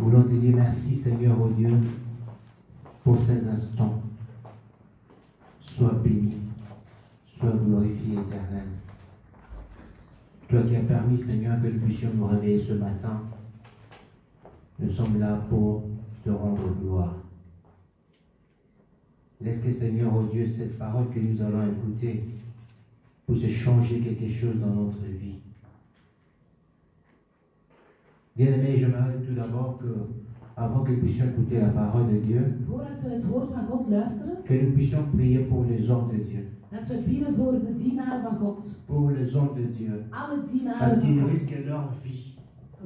Nous voulons te dire merci, Seigneur, oh Dieu, pour ces instants. Sois béni, sois glorifié, éternel. Toi qui as permis, Seigneur, que nous puissions nous réveiller ce matin, nous sommes là pour te rendre gloire. Laisse que, Seigneur, oh Dieu, cette parole que nous allons écouter puisse changer quelque chose dans notre vie. Bien-aimés, j'aimerais tout d'abord que, avant que nous puissions écouter la parole de Dieu, Voordat we het woord van God luisteren, que nous puissions prier pour les hommes de Dieu. dat we bidden voor de dienaren van God. Pour les hommes de Dieu. Alle Parce dienaren van qu'ils God. risquent leur vie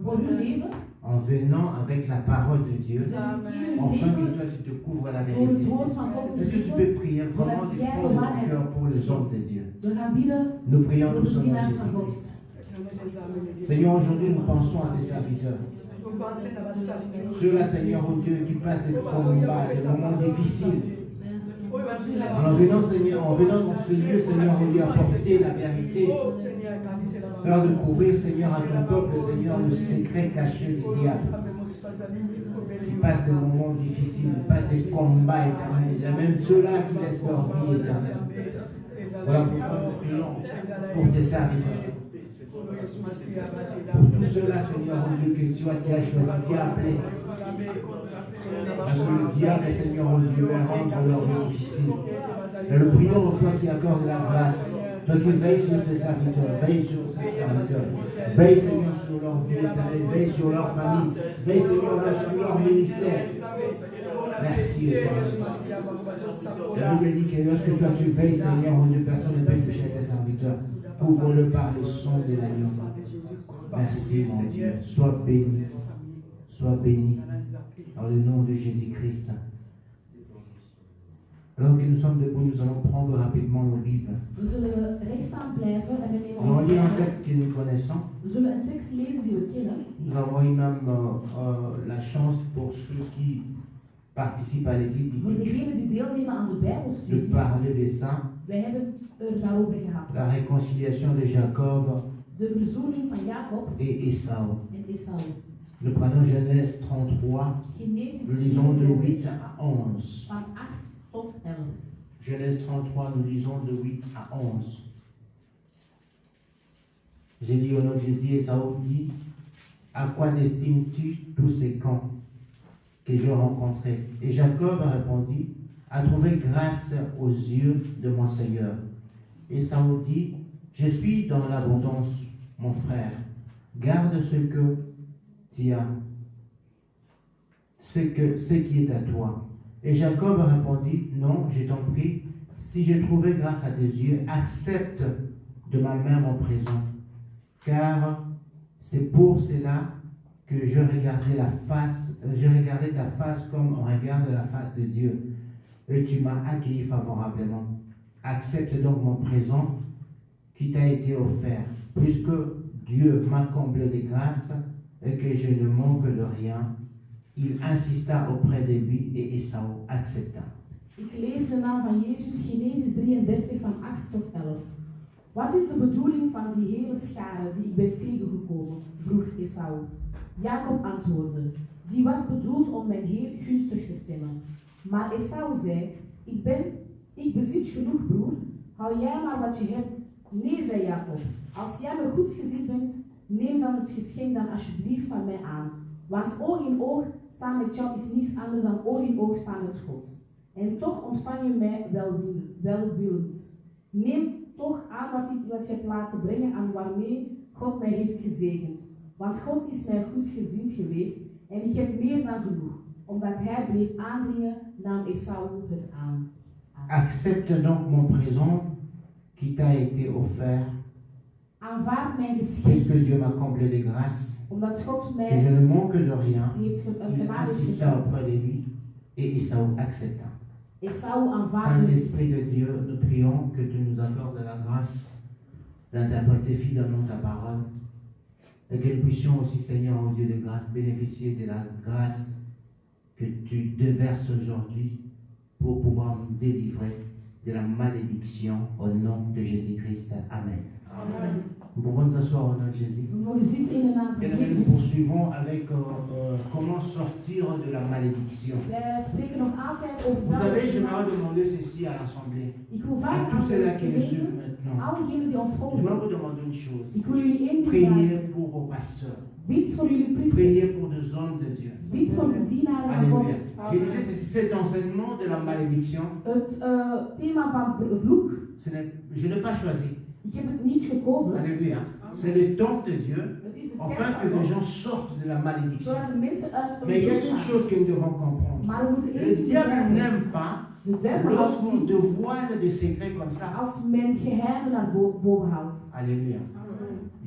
Voor hun leven. en venant avec la parole de Dieu, Ze riskeren hun afin que leven toi tu découvres la door het vérité. woord van God te Est-ce que tu zoeken. peux prier vraiment du fond de ton cœur pour les hommes de Dieu? We gaan bidden Nous prions voor tous de au nom de dienaren van God. Jésus-Christ. Seigneur, aujourd'hui nous pensons à tes serviteurs. Ceux-là, Seigneur, oh Dieu, qui passent des combats, des moments difficiles. En venant, Seigneur, en venant dans ce lieu, Seigneur, on lui apporter la vérité. Faire découvrir, Seigneur, à ton peuple, Seigneur, le secret caché du diable. Ils passent des moments difficiles, ils passent des combats éternels. Il y a même ceux-là qui laissent leur vie éternelle. Voilà pourquoi nous prions pour tes serviteurs. Pour tous ceux-là, Seigneur, oh Dieu, que tu as choisi, tu as appelé. Parce que le diable, Seigneur, oh Dieu, va rendre leur vie difficile. Mais nous prions, toi qui accordes la grâce, toi qui veilles sur tes serviteurs, veille sur tes serviteurs, veille, Seigneur, sur leur vie éternelle, veille sur leur famille, veille, Seigneur, sur leur ministère. Merci, éternel. La Bible dit que lorsque toi tu veilles, Seigneur, oh Dieu, personne ne peut toucher tes serviteurs. Couvre-le par le son de l'agneau. Merci, mon Dieu. Sois béni. Sois béni. Dans le nom de Jésus-Christ. Alors que nous sommes debout, nous allons prendre rapidement nos Bibles. We zullen rechtstaan blijven en we nemen Nous allons onze lire un Bijbel. texte que nous connaissons. We zullen een tekst lezen die we kennen. Nous avons eu même la chance pour ceux qui participent à l'étude Voor biblique degenen die deelnemen aan de de Bijbelstudie. parler de ça. Wij hebben er daarover gehad. La réconciliation de Jacob De verzoening van Jacob et Esau. en Esau. Nous prenons Genèse 33. Genesis Nous lisons de 33, 8 à 11. van 8 tot 11. Genèse 33, nous lisons de 8 à 11. J'ai dit au nom de Jésus, Esaü dit, à quoi n'estimes-tu tous ces camps que je rencontrais? Et Jacob répondit, à trouver grâce aux yeux de mon Seigneur. Esaü dit, je suis dans l'abondance, mon frère. Garde ce que tu as, ce qui est à toi. Et Jacob répondit, non, je t'en prie, si j'ai trouvé grâce à tes yeux, accepte de ma main mon présent. Car c'est pour cela que je regardais ta face comme on regarde la face de Dieu. Et tu m'as accueilli favorablement. Accepte donc mon présent qui t'a été offert, puisque Dieu m'a comblé de grâce et que je ne manque de rien. Il insista auprès de lui et Esau accepta. Ik lees de naam van Jezus, Genesis 33 van 8 tot 11. Wat is de bedoeling van die hele schare die ik ben tegengekomen? Vroeg Esau. Jacob antwoordde, die was bedoeld om mijn Heer gunstig te stemmen. Maar Esau zei, ik bezit genoeg broer, hou jij maar wat je hebt. Nee, zei Jacob, als jij me goed gezind bent, neem dan het geschenk dan alsjeblieft van mij aan. Want oog in oog staan met jou is niets anders dan oog in oog staan met God. En toch ontvang je mij welwillend. Neem toch aan wat je hebt laten brengen aan waarmee God mij heeft gezegend. Want God is mij goed gezind geweest en ik heb meer dan genoeg. Omdat hij bleef aandringen, nam Esau het aan. Accepte donc mon présent qui t'a été offert, Aanvaard mijn geschenk, puisque Dieu m'a comblé de grâce, omdat God que je mij ne manque de rien. heeft Il genade insista gegeven. auprès de lui et Esau accepta. Esau aanvaarde het. Saint-Esprit de Dieu, nous prions que tu nous accordes la grâce d'interpréter fidèlement ta parole et que nous puissions aussi, Seigneur, au Dieu de grâce, bénéficier de la grâce que tu déverses aujourd'hui pour pouvoir nous délivrer de la malédiction au nom de Jésus-Christ. Amen. Amen. Nous pouvons nous asseoir au nom de Jésus. We mogen zitten in de naam van Bien-aimés, nous Jezus. poursuivons poursuivons avec comment sortir de la malédiction. We spreken nog altijd over Vous savez, zelfbedwang. j'aimerais demander ceci à l'Assemblée. Ik wil À vragen tous aan ceux-là de qui nous suivent gemeente, maintenant. allegenen die ons Je vais volgen. vous demander une chose. Ik wil jullie één ding Priez vragen. pour vos pasteurs. Bid voor jullie Priez priesters. pour des hommes de Dieu. Bid voor de dienaren van God. Alléluia. Je disais, c'est cet enseignement de la malédiction. Het thema van vloek, Je n'ai pas choisi. ik heb het niet gekozen. Alléluia. C'est le temps de Dieu, Het is de afin tijd que van les God, gens sortent de la malédiction. zodat de mensen uit Mais il y a een une vloek gaan. chose que nous devons comprendre. Maar we moeten één Le ding diable begrijpen. n'aime pas De duivel houdt lorsqu'on niet dévoile des secrets comme ça. als men geheimen naar boven haalt. Alléluia.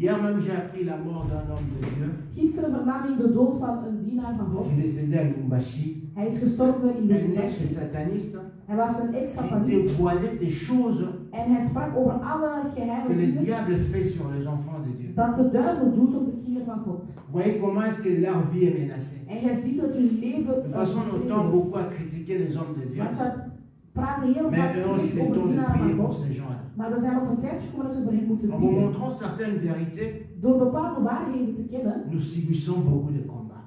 Hier même, j'ai appris la mort d'un homme de Dieu Gisteren vernam ik de dood van een dienaar van God. qui est décédé à Lubumbashi. Hij is gestorven in Un Lubumbashi. ex-sataniste Hij was een qui ex-satanist dévoilait des choses en hij sprak over alle que geheime le dingen diable fait sur les enfants de Dieu. dat de duivel doet op de kinderen van God. Vous voyez comment est-ce que leur vie est menacée. En jij ziet dat hun leven Nous passons notre temps beaucoup à critiquer les hommes de Dieu, want we praten heel mais vaak il est aussi slecht le over temps de dienaren prier van pour God. ces gens-là. Maar we zijn op een tijd gekomen dat we voor hen moeten En vous bidden. montrant certaines vérités, Door bepaalde waarheden te kennen, nous subissons beaucoup de combats.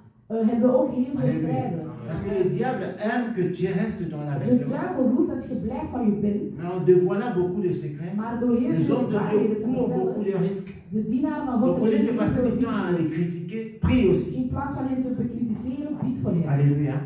hebben we ook heel veel Alléluia. strijden. Parce que le diable aime que tu restes dans De l'aveuglement. duivel wil dat je blijft waar je bent, Mais en dévoilant beaucoup de secrets, maar door heel les veel hommes de waarheden Dieu te courent beaucoup vertellen, de risques. de dienaren van Donc God au lieu de hebben passer heel du veel temps à risico. les critiquer, prie aussi. In plaats van hen te bekritiseren, bid voor hen. Alléluia.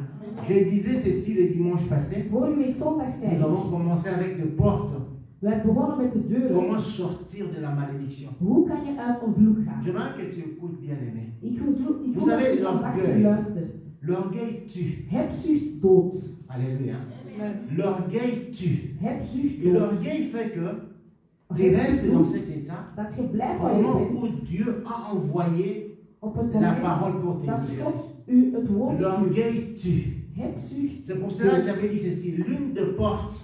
Je disais ceci le dimanche passé. Vorige week zondag zei Nous ik, avons commencé avec des portes. we hebben begonnen met de deuren. Comment sortir de la malédiction. Hoe kan je uit een vloek gaan? J'aimerais que tu écoutes bien aimé. Ik wil Vous savez, dat je l'orgueil. luistert. L'orgueil tue. Hebzucht doodt. Alléluia. L'orgueil tue. Hebzucht Et doodt. l'orgueil fait que tu Hebzucht restes dans doet cet état dat je blijft au waar je moment où bent. Dieu a envoyé Op het la moment parole pour te dat libérer. God u het woord stuurt. L'orgueil tue. Hebzucht. C'est pour cela que j'avais dit ceci. L'une des portes,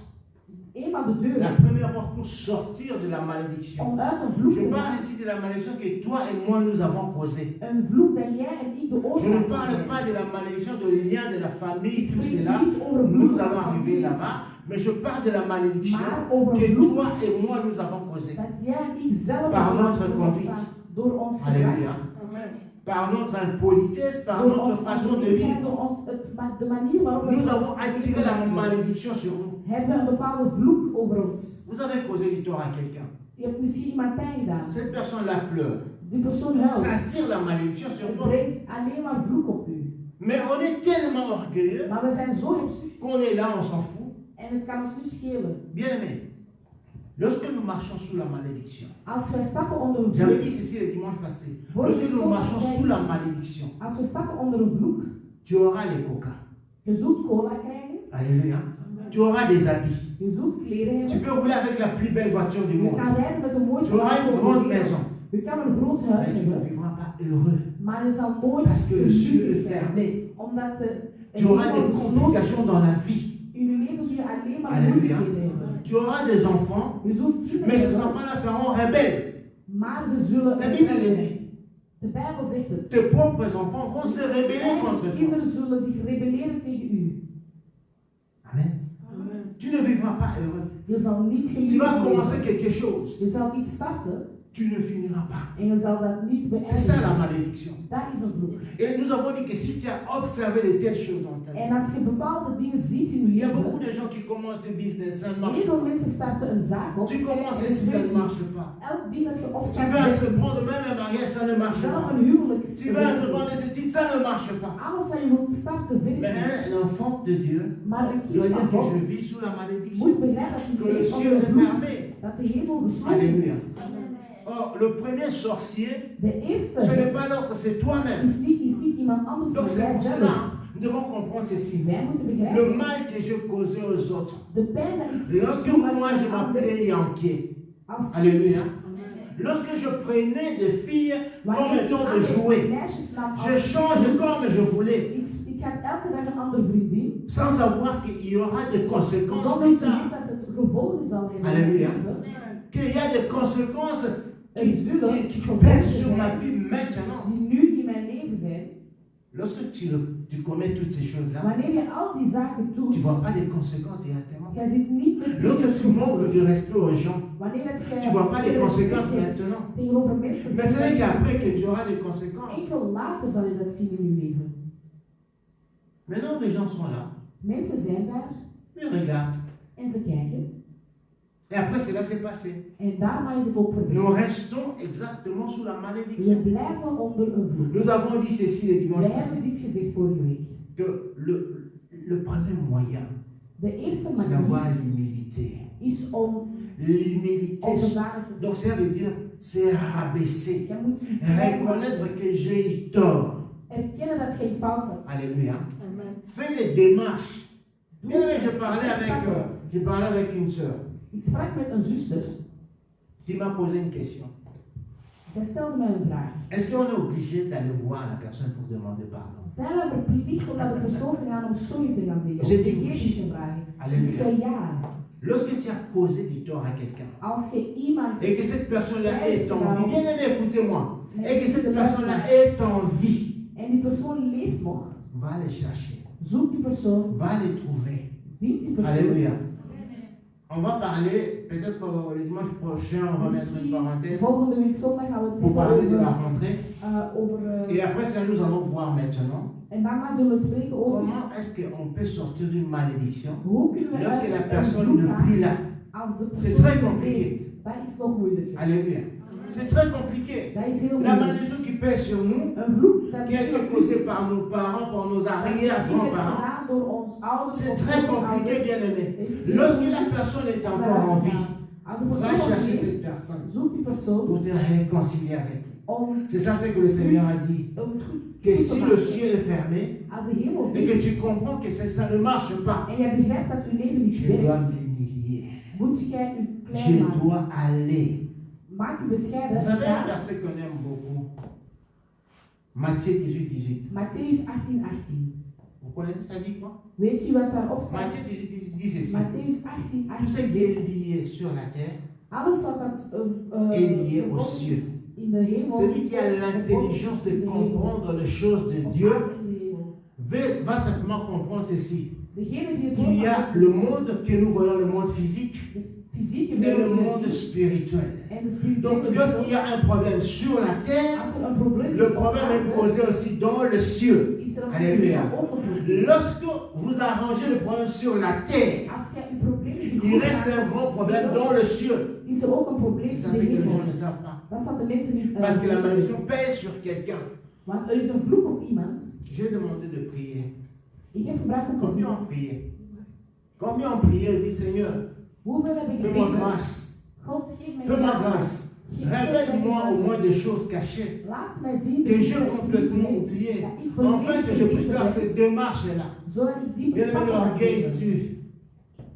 Een van de la deuren première porte pour sortir de la malédiction. om uit een vloek Je te parle gaan. ici de la malédiction que toi et moi nous avons causée. Een vloek dat jij en ik de Je ne oorzaak parle van pas zijn. de la malédiction de lien de la famille, Ik tout spreek cela. niet over een Nous vloek van allons arriver families, là-bas. Mais je parle de la malédiction maar over que een vloek toi et moi nous avons causée. dat jij en ik zelf Par hebben notre gemaakt conduite. door ons gedrag. Alléluia. Par notre impolitesse, par Door notre ons façon de onbeleefdheid, vivre. door de manier waarop we Nous ons avons attiré la malédiction sur nous. hebben we een bepaalde vloek over ons. Vous avez causé du tort à quelqu'un. Je hebt misschien iemand pijn gedaan. Cette personne-là pleure. Die persoon Ça huilt. attire la malédiction sur Het toi. brengt alleen maar vloek op u. Mais on est tellement orgueilleux Maar we zijn zo hebzuchtig qu'on est là, on s'en fout. en het kan ons niet schelen. Bien aimé, lorsque nous marchons sous la malédiction, Als we stappen onder een j'avais vloek, dit ceci le dimanche passé, lorsque nous marchons sous la malédiction, als we stappen onder een vloek, tu auras les coca. je zult cola krijgen, Alléluia. Tu auras des habits. je zult kleren Tu hebben, peux rouler avec la plus belle voiture du je monde. kan rijden met een mooi Tu auras une grande maison. je kan een groot huis Mais tu ne hebben, vivras pas heureux. maar je zal nooit Parce que le ciel gelukkig est zijn. fermé. Omdat de Tu auras des complications dans la vie. in je leven zul je alleen maar Alléluia. moeilijkheden hebben. Tu auras des enfants, Je zult kinderen mais ces hebben, enfants-là seront rebelles. maar ze zullen La Bible le dit. De Bijbel zegt het. Tes propres enfants vont se rebeller contre Eigen toi. kinderen zullen zich rebelleren tegen u. Amen. Tu ne vivras pas heureux. Je zal niet Tu gelukkig vas commencer worden. quelque chose. Je zal iets starten Tu ne finiras pas. en je zal dat niet C'est ça la beëindigen. malédiction. Dat is een vloek. Et nous avons dit que si tu as observé de telles choses dans ta En vie, als je bepaalde dingen ziet in il je y a beaucoup leven, de gens qui commencent des business, ça ne marche heel veel pas. mensen starten een zaak op. Tu commences en et si ça ne het marche pas. elk ding dat je Tu opstart, veux entreprendre même un mariage, ça ne marche zelf pas. een huwelijk, Tu veux entreprendre des études, ça ne marche pas. alles wat je wilt starten, werkt Mais niet. un enfant de Dieu Maar een doit kind dire van que je God vis sous la malédiction, moet begrijpen dat que le hij ciel onder est de vloek, fermé. dat de hemel gesloten Alléluia. is. Or, le premier sorcier, De ce eerste n'est pas l'autre, c'est toi-même. is niet iemand anders dan Donc c'est pour jijzelf. cela, nous devons comprendre ceci. Wij moeten Le begrijpen, mal que je causais aux autres. de pijn dat ik Lorsque doe aan moi je anderen, m'appelais Yankee, als alléluia. Lorsque je prenais des filles comme wanneer étant ik de andere jouets, meisjes nam je als change comme je voulais, ik had elke dag een andere vriendin, sans savoir qu'il y aura des conséquences zonder plus te tard. weten dat het gevolgen zal hebben. Alléluia. Qu'il y a des conséquences qui pèsent sur ma vie maintenant. Die nu in mijn leven zijn. Lorsque tu commets toutes ces choses-là, Wanneer je al die zaken tu doet, ne vois pas les conséquences directement. je ziet niet meteen Lorsque tu de manques gevolgen. du respect aux gens, Wanneer het tu ne vois pas les conséquences je maintenant. tegenover mensen Mais c'est vrai qu'après que tu auras des conséquences. enkel later zal je dat zien in je leven. Maintenant, les gens sont là, Mensen zijn daar ils regardent. en ze kijken. Et après, cela s'est passé. En daarna is het ook Nous voorbij. restons exactement sous la We malédiction. blijven onder een vloek. Nous avons dit ceci le dimanche Wij passé, hebben dit gezegd vorige week. que le premier moyen, De eerste c'est d'avoir manier l'humilité. is om L'humilité, onderdanig te donc zijn. ça veut dire, c'est rabaisser. Je moet je klein Reconnaître maken. que j'ai eu tort. Erkennen dat je fout hebt. Alléluia. Amen. Fais les démarches. Doe Bien aimé, het. j'ai parlé avec une sœur Ik sprak met een zuster. qui m'a posé une question. Zij stelde mij een vraag. Est-ce qu'on est obligé d'aller voir la personne pour demander pardon? Zijn we verplicht om naar de persoon te gaan om sorry te gaan zeggen? Of J'ai dit vergeving te vragen? Ik Alléluia. zei ja. Lorsque tu as causé du tort à quelqu'un Als je iemand et que cette personne-là est en vie, bien aimé, écoutez-moi, et que cette personne-là est en vie, en die persoon leeft nog, va les chercher, zoek die persoon, va les trouver. vind die persoon. Alléluia. On va parler, peut-être le dimanche prochain, on va mettre une parenthèse Volgende week zondag gaan we het pour parler de hebben la rentrée. over Et après ça, nous allons voir maintenant en daarna zullen we spreken over comment est-ce qu'on peut sortir d'une malédiction hoe kunnen we lorsque la uit een personne vloek n'est plus gaan là. als de C'est persoon très niet compliqué. leeft. Dat is nog moeilijk. Alléluia. C'est très compliqué. Dat is heel La moeilijk. malédiction qui pèse sur nous, Een vloek dat qui a été causée par nos parents, par nos arrière-grands-parents, gedaan door ons ouders c'est of très compliqué, grootouders. bien aimé. Het is heel Lorsque moeilijk la personne est om encore daaraan en te vie, gaan. Als de va persoon nog chercher leeft, cette personne zoek die persoon pour te réconcilier avec lui. om C'est ça ce que le Seigneur a dit. om het goed Que te si le maken. ciel est fermé Als de hemel et que dicht tu is comprends que ça ne marche pas, en jij begrijpt dat uw leven niet je dois werkt, m'humilier. moet jij u klein Je maken. dois aller. Maak u bescheiden. Vous savez un Ga. verset qu'on aime beaucoup. Matthieu 18, 18. Matthäus 18, 18. Vous connaissez ça dit quoi? Weet u wat daarop staat? Matthieu 18, 18 dit ceci. Matthäus 18, Tout ce 18. qui est lié sur la terre, Alles wat dat est lié aux verbonden cieux. is in de hemel. Celui qui a verbonden l'intelligence is in de de hemel. comprendre les choses de Of Dieu aan in de hemel. va simplement comprendre ceci. Degene die het Qu'il y a woord le monde que nous voyons, le monde physique, de fysieke et le wereld monde spirituel. en de spirituele Donc lorsqu'il y a un problème sur la terre, Als er een probleem is le op problème est aarde, posé aussi dans le ciel. is er een Alléluia. probleem op de wereld. Lorsque vous arrangez le problème sur la terre, Als jij een probleem il reste un grand problème dans le ciel. is er ook een probleem Ça, in de c'est que les gens hemel. ne savent pas. Dat is wat de mensen niet Parce que la weten. malédiction pèse sur quelqu'un. Want er is een vloek op iemand. J'ai demandé de prier. Ik heb gevraagd om te Combien bidden. ont prié? Combien ont prié et dit Seigneur, Hoeveel heb ik fais-moi gebeden? grâce. God geef mij Fais-moi genade. grâce. Geef mij Révèle-moi au genade. moins des choses cachées Laat mij zien que de j'ai dingen complètement die ik oubliées, weet. Dat ik afin que je puisse faire volledig cette démarche-là. zodat ik die Bien aimé, bespatten kan l'orgueil zetten. tue.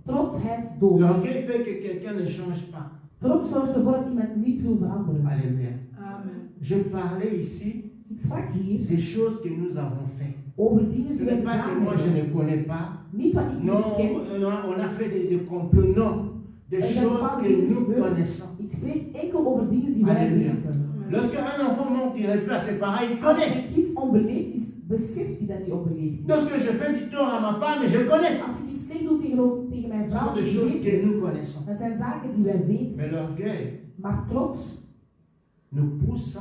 Trotsheid doodt. L'orgueil fait que quelqu'un ne change pas. Trots zorgt ervoor dat iemand niet wil veranderen. Alléluia. Amen. Je parlais ici Ik sprak hier des choses que nous avons faites. over dingen Ce die we n'est pas que gedaan moi je hebben. ne connais pas. Niet wat ik Non, niet ken. on a fait des complots. Non. Des Er zijn choses bepaalde que dingen nous gebeurd. connaissons. Ik spreek enkel over dingen die wij Alléluia. weten. Lorsqu'un enfant manque du respect à ses parents, il Als connaît. een kind onbeleefd is, beseft hij dat hij onbeleefd is. Lorsque je fais du tort à ma femme, je connais. Als ik iets slecht doe tegen mijn Ce vrouw, sont des die choses weet que het. nous connaissons. Dat zijn zaken die wij weten. Mais l'orgueil Maar trots nous pousse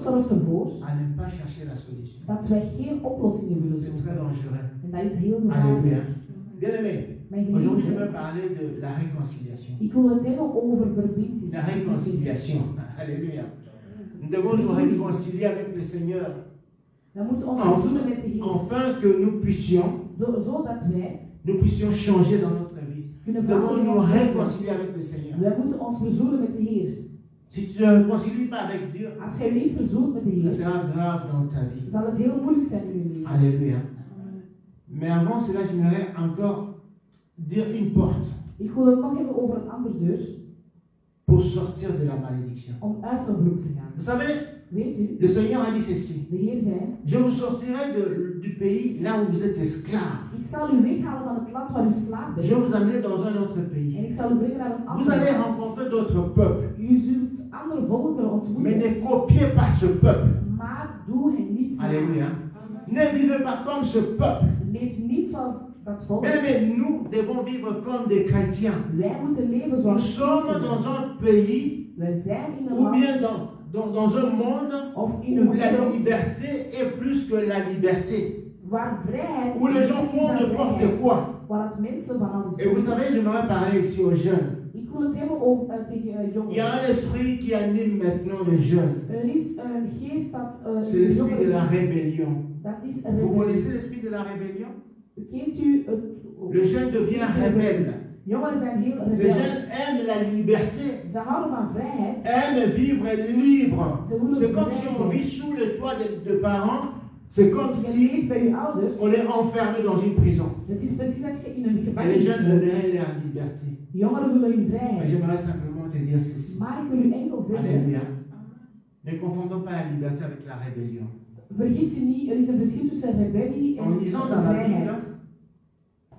zorgt ervoor à ne pas chercher la solution. dat wij geen oplossingen willen C'est zoeken. très dangereux. En dat is heel Alléluia. gevaarlijk. Bien aimé, Mijn aujourd'hui je geliefde, vais parler de la réconciliation. ik wil het hebben over verbinding. La réconciliation. Alléluia. Nous devons nous réconcilier avec le Seigneur We moeten ons verzoenen met de Heer, afin que nous puissions zodat wij changer dans notre vie. kunnen Nous devons veranderen in nous ons leven. réconcilier avec le Seigneur. Wij moeten ons verzoenen met de Heer. Si tu ne te réconcilies pas avec Dieu, Als jij je niet verzoent met de ça Heer, sera grave dans ta vie. zal het heel moeilijk zijn in je leven. Alléluia. Mais avant cela, j'aimerais encore dire une porte Ik wil het nog even over een andere deur, pour sortir de la malédiction. om uit zo'n vloek te gaan. Vous savez, Weet u, le Seigneur a dit ceci. de Heer zei, Je vous sortirai du pays là où vous êtes esclaves. ik zal u weghalen van het land waar u slaaf Je bent. vais vous amener dans un autre En pays. ik zal u brengen naar een Vous ander allez land. rencontrer d'autres peuples. U zult andere volkeren Mais ontmoeten, ne copiez pas ce peuple. maar doe hen niet na. Alléluia. Ne vivez pas comme ce peuple. Leef niet zoals dat volk. Mais nous devons vivre comme des chrétiens. Wij moeten leven Nous zoals sommes christenen. dans un pays We zijn in een ou bien land dans un monde of in où een la wereld liberté est plus que la liberté. waar vrijheid Où les gens font n'importe quoi. waar het mensen van alles Et vous doen. savez, j'aimerais parler ici aux jeunes. Ik wil het hebben over tegen Il y a jongeren. un esprit qui anime maintenant les jeunes. Er is een geest dat C'est l'esprit de la jongeren. rébellion. Dat is Vous rebellie. connaissez l'esprit de la rébellion? Kent u het? Le jeune devient rebelle. Jongeren zijn heel Les rebels. jeunes aiment la liberté, Ze houden van vrijheid. aiment vivre libre. C'est comme si on vit sous le toit de parents. C'est comme Je si leeft bij uw ouders. on est enfermé dans une prison. Het is precies als je in een Et les gevangenis jeunes zit. aimeraient leur liberté. Jongeren willen hun Mais vrijheid. j'aimerais simplement te dire ceci. Maar ik wil u enkel zeggen, Alléluia. Ne confondons pas la liberté avec la rébellion. vergis je niet, er is een verschil tussen rebellie En en lisant dans la vrijheid. Bible,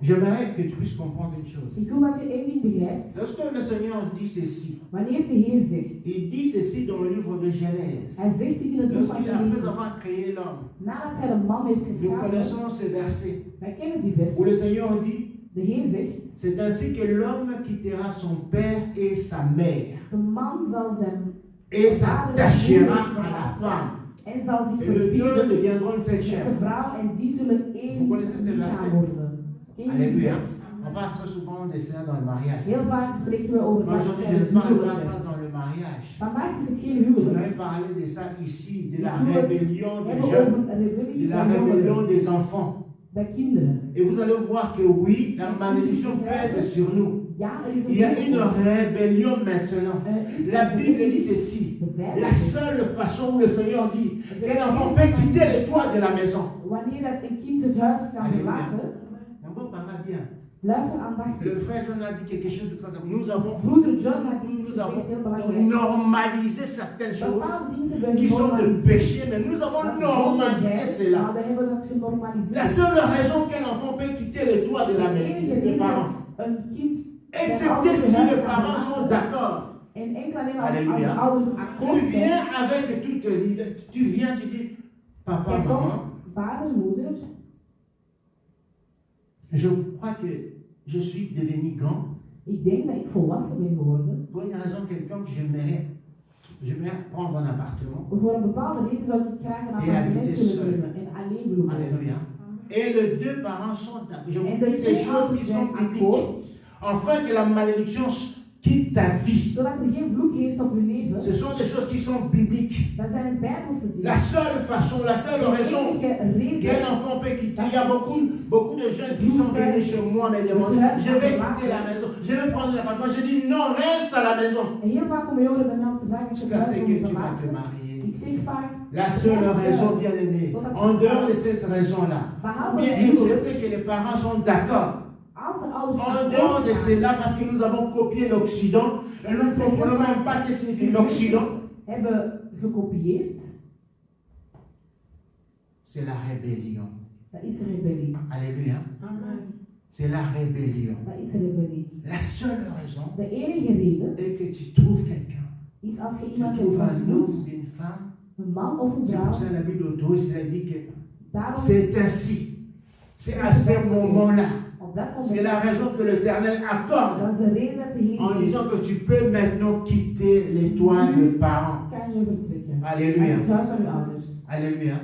j'aimerais que tu puisses comprendre une chose. Ik wil dat je één ding begrijpt. Lorsque le Seigneur dit ceci, Wanneer de Heer zegt, il dit ceci dans le livre de Genèse. hij zegt dit in het boek van Lorsqu'il après Genesis. avoir créé l'homme, Nadat hij de man heeft nous geschapen, connaissons ce verset wij kennen die où le vers. Seigneur dit, De Heer zegt, c'est ainsi que l'homme quittera son père et sa mère de man zal zijn et vader en s'attachera moeder à la femme. en zal zich Et les deux verbinden deviendront une seule met chair. de vrouw en die zullen één Vous connaissez ce lichaam verset? worden. Ken je die Alléluia. vers? On parle très souvent de cela dans le mariage. Heel vaak spreken we over Mais dat aujourd'hui, je tijdens ne parle pas huwelijken. ça dans le mariage. Vandaag is het geen Je huwelijk. voudrais parler de ça ici, de la Ik wil het rébellion des hebben jeunes, over een rebellie de la van rébellion jongeren, des enfants. bij kinderen. Et vous allez voir que oui, la malédiction pèse sur nous. Ja, er is Il y a een une rébellion maintenant. La Bible dit ceci. La seule façon où le Seigneur dit qu'un enfant peut quitter les toits de la maison. Wanneer dat een kind het huis kan Alléluia. verlaten, D'abord, parle bien. luister aandachtig. Le frère John a dit quelque chose de très important. Nous avons Broeder John had iets nous gezegd avons heel belangrijk. normalisé certaines choses Bepaalde dingen hebben we qui sont de genormaliseerd. péché, mais nous avons Dat normalisé zonde zijn, cela. maar we hebben dat La genormaliseerd. seule raison qu'un enfant peut quitter les toits de la De maison enige des reden parents, dat een kind zijn excepté ouders si het huis les kan parents sont verlaten, d'accord. en enkel alleen als Alléluia. de ouders Tu akkoord zijn. viens avec toute liberté. Tu viens, tu dis, papa, Er maman, komt vader, moeder. je crois que je suis devenu grand Ik denk dat ik volwassen ben geworden. pour une raison quelconque. J'aimerais prendre un appartement. Voor een bepaalde reden zou ik graag een Et appartement habiter willen seul. nemen en alleen willen wonen. Alléluia. Et les deux parents sont d'accord. Je En vous de dis des twee choses qui ouders sont zijn bibliques. akkoord, Afin que la malédiction quitte ta vie. zodat er geen vloek heerst op uw leven. Ce sont des choses qui sont bibliques. Dat zijn het Bijbelse La dingen. seule façon, la seule De raison enige qu'un reden enfant peut quitter. Il y a beaucoup de jeunes qui sont venus chez moi me demander, je vais quitter la maison, je vais prendre l'appartement. Je dis non, reste à la maison. En heel vaak komen jongeren bij mij om te vragen, is het Jusqu'à ce huis om que te tu vas te verlaten? marier. Ik zeg vaak, La seule raison, bien aimé, en dehors de cette raison-là, bien accepter que les parents sont d'accord. als de ouders En dehors de akkoord gaan, cela, parce que nous avons copié l'Occident, et nous ne comprenons même pas ce que signifie l'Occident, hebben gekopieerd, c'est la rébellion. dat is rebellie. Alléluia. Amen. C'est la rébellion. Dat is rebellie. La seule raison De enige reden est que tu trouves quelqu'un. is als je Tu iemand hebt trouves un ontmoet, homme, une femme. een man of een C'est pour vrouw, ça que la Bible autorise, elle dit que daarom c'est ainsi. C'est à ce moment-là. op dat C'est moment, la raison que l'Éternel accorde dat is de reden dat de Heer en geeft, disant que tu peux maintenant quitter les toits de parents. kan je vertrekken. Alléluia. Uit het huis van je ouders. Alléluia.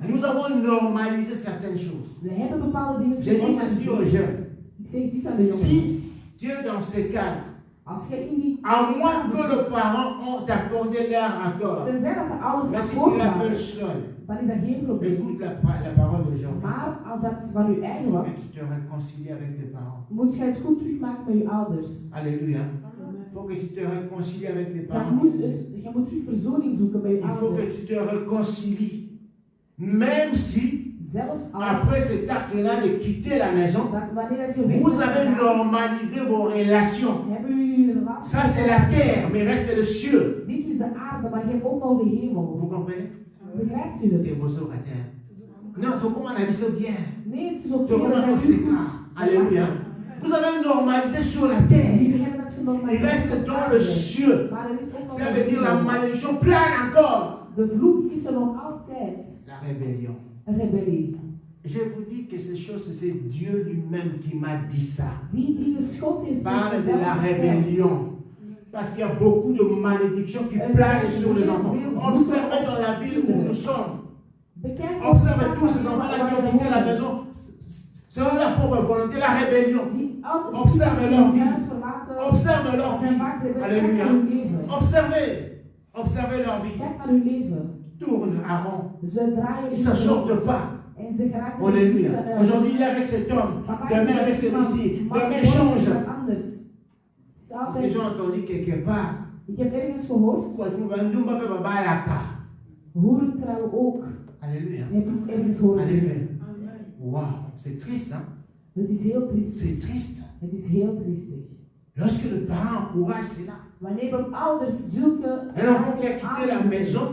Nous avons normalisé certaines choses. We hebben bepaalde dingen J'ai dit ceci aux jeunes. Ik zeg dit aan de jongeren. Si Dieu dans ces cas, Als je in die à moins que les parents ont accordé leur accord, tenzij dat de ouders mais si akkoord tu l'as fait waren, seul, dan is dat geen probleem. écoute la parole d'aujourd'hui. Maar als dat van je eigen Il was, faut que tu te réconcilies avec tes parents. moet je het goed terugmaken met je ouders. Alléluia. Il faut que tu te réconcilies avec tes Je parents. moet terug verzoening zoeken bij je Il faut que ouders. tu te réconcilies. Même si, Zelfs als après cet acte-là de quitter la maison, dat wanneer je vous weg avez bent gegaan, normalisé vos relations. hebben jullie een relatie. Ça, c'est la terre, mais reste le cieux. Dit is de aarde, maar je hebt ook nog de hemel. Vous comprenez? Begrijpt u Et het? vos œuvres à terre. Non, tout le monde a dit ça bien. Nee, het is Tout oké. le monde a We dit zijn nu ça. goed. Alléluia. Vous avez normalisé sur la terre. Jullie hebben het Il genormaliseerd. reste dans le cieux. Maar er is ook nog Ça de veut dire la hemel. malédiction plane encore. De vloek is er nog altijd. La rébellion. rebellie. Je vous dis que ces choses, c'est Dieu lui-même qui m'a dit ça. Die dingen God heeft Parle de zelf la verteld. rébellion. Parce qu'il y a beaucoup de malédictions qui planent sur les enfants. Observez dans la ville où nous sommes. Bekijk Observez tous ces enfants-là qui ont quitté la maison selon leur propre volonté, la rébellion. Observez leur vie. Observez leur vie. Alléluia. Observez. Observez leur vie. Kijk naar hun leven. Tourne à rond. Ze draaien Ils ne s'en sortent pas. en ze geraken Alléluia. niet uit. Aujourd'hui, il est avec cet homme. Demain, avec celui-ci. Demain, change. Anders. Het is Parce que altijd. j'ai entendu quelque part. Ik heb ergens gehoord, hoeren trouwen ook. Alléluia. Heb ik ergens horen Alléluia. zeggen. Waouh, c'est triste, hein? Het is heel triestig. C'est triste. Het is heel triestig. Lorsque le parent encourage cela. Wanneer een ouders zulke Un enfant qui a quitté la maison.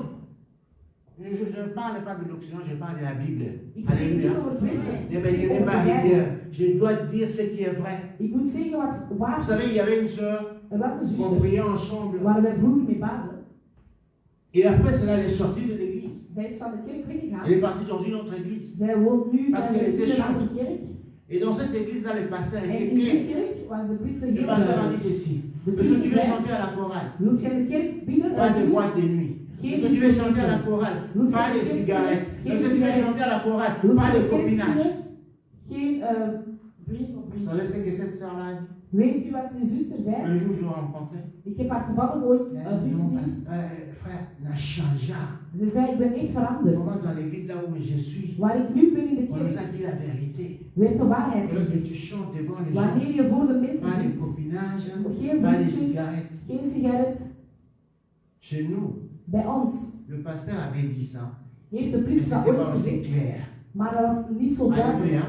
Et je ne parle pas de l'Occident, je parle de la Bible. Ik spreek niet Alléluia. over Christus. Ne me tenez pas rigueur. Je dois dire ce qui est vrai. Ik moet zeggen wat waar Vous is. savez, il y avait une sœur Er was een qu'on zuster priait ensemble. waar wij vroeger mee baden. Et après cela, elle est sortie de l'église. Zij is van de kerk weggegaan. Elle est partie dans une autre église. Zij woont nu Parce bij qu'elle était een chante. andere kerk. Et dans cette église-là, le pasteur En était in die clair. kerk was de priester Le heel pasteur a dit duidelijk. ceci. Est-ce que tu veux chanter à la chorale? Wilt jij in de kerk bidden? Pas de boîte de nuit. Est-ce que tu veux chanter à la chorale? Pas de cigarettes. Est-ce que tu veux chanter à la chorale? Pas de copinage. Geen vriend of Vous vriend. savez ce que cette sœur-là a dit? Weet u wat die zuster zei? Un jour, je l'ai rencontrée. Ik heb haar toevallig ooit Elle a dit, non, gezien. frère, n'a changé. Ze zei, ik ben echt veranderd. Comment dans l'église là où je suis, Waar ik nu ben in de on nous kerk, a dit la vérité. werd de waarheid Et lorsque gezegd. tu chantes devant les gens, Wanneer je voor de mensen pas de zit, copinage, geen pas de vriendjes, cigarettes. geen sigaret, Chez nous, bij ons le pasteur avait dit ça. heeft de Mais priester c'était dat ooit pas aussi gezegd, clair. maar dat was niet zo duidelijk. Alléluia.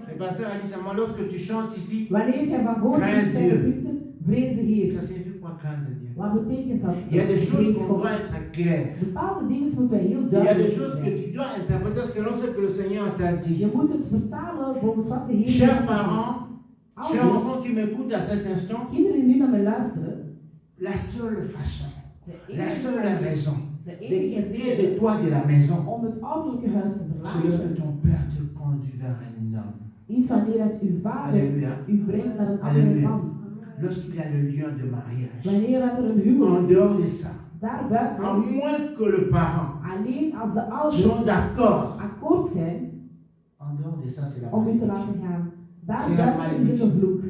Le pasteur a dit seulement lorsque tu chantes ici, Wanneer jij van voor Crains zit, zei de Dieu. priester, vrees de Heer. ça signifie quoi craindre Dieu? Wat betekent dat? Il y a des choses Vrees qu'on God. doit être clair. Bepaalde dingen moeten wij heel Il y a des duidelijk choses que zijn. tu dois interpréter selon ce que le Seigneur t'a Je dit. moet het vertalen volgens wat de Heer Chers heeft parents, gezegd. chers Ouders, enfants qui m'écoutent à cet instant, kinderen die nu naar mij luisteren, la seule façon, de la seule enige, raison de de enige quitter le reden toit de la maison, om het ouderlijke huis te c'est lorsque verlaten, ton père te conduit vers un homme. is wanneer het uw vader Alléluia. u brengt naar een andere Alléluia. man. Lorsqu'il y a le lien de mariage. Wanneer dat er een En huwelijk dehors de ça, daarbuiten, à moins que le parent alleen als de ouders sont d'accord, akkoord zijn en dehors de ça, c'est la om u te malédiction. laten gaan, C'est la daarbuiten is het een vloek.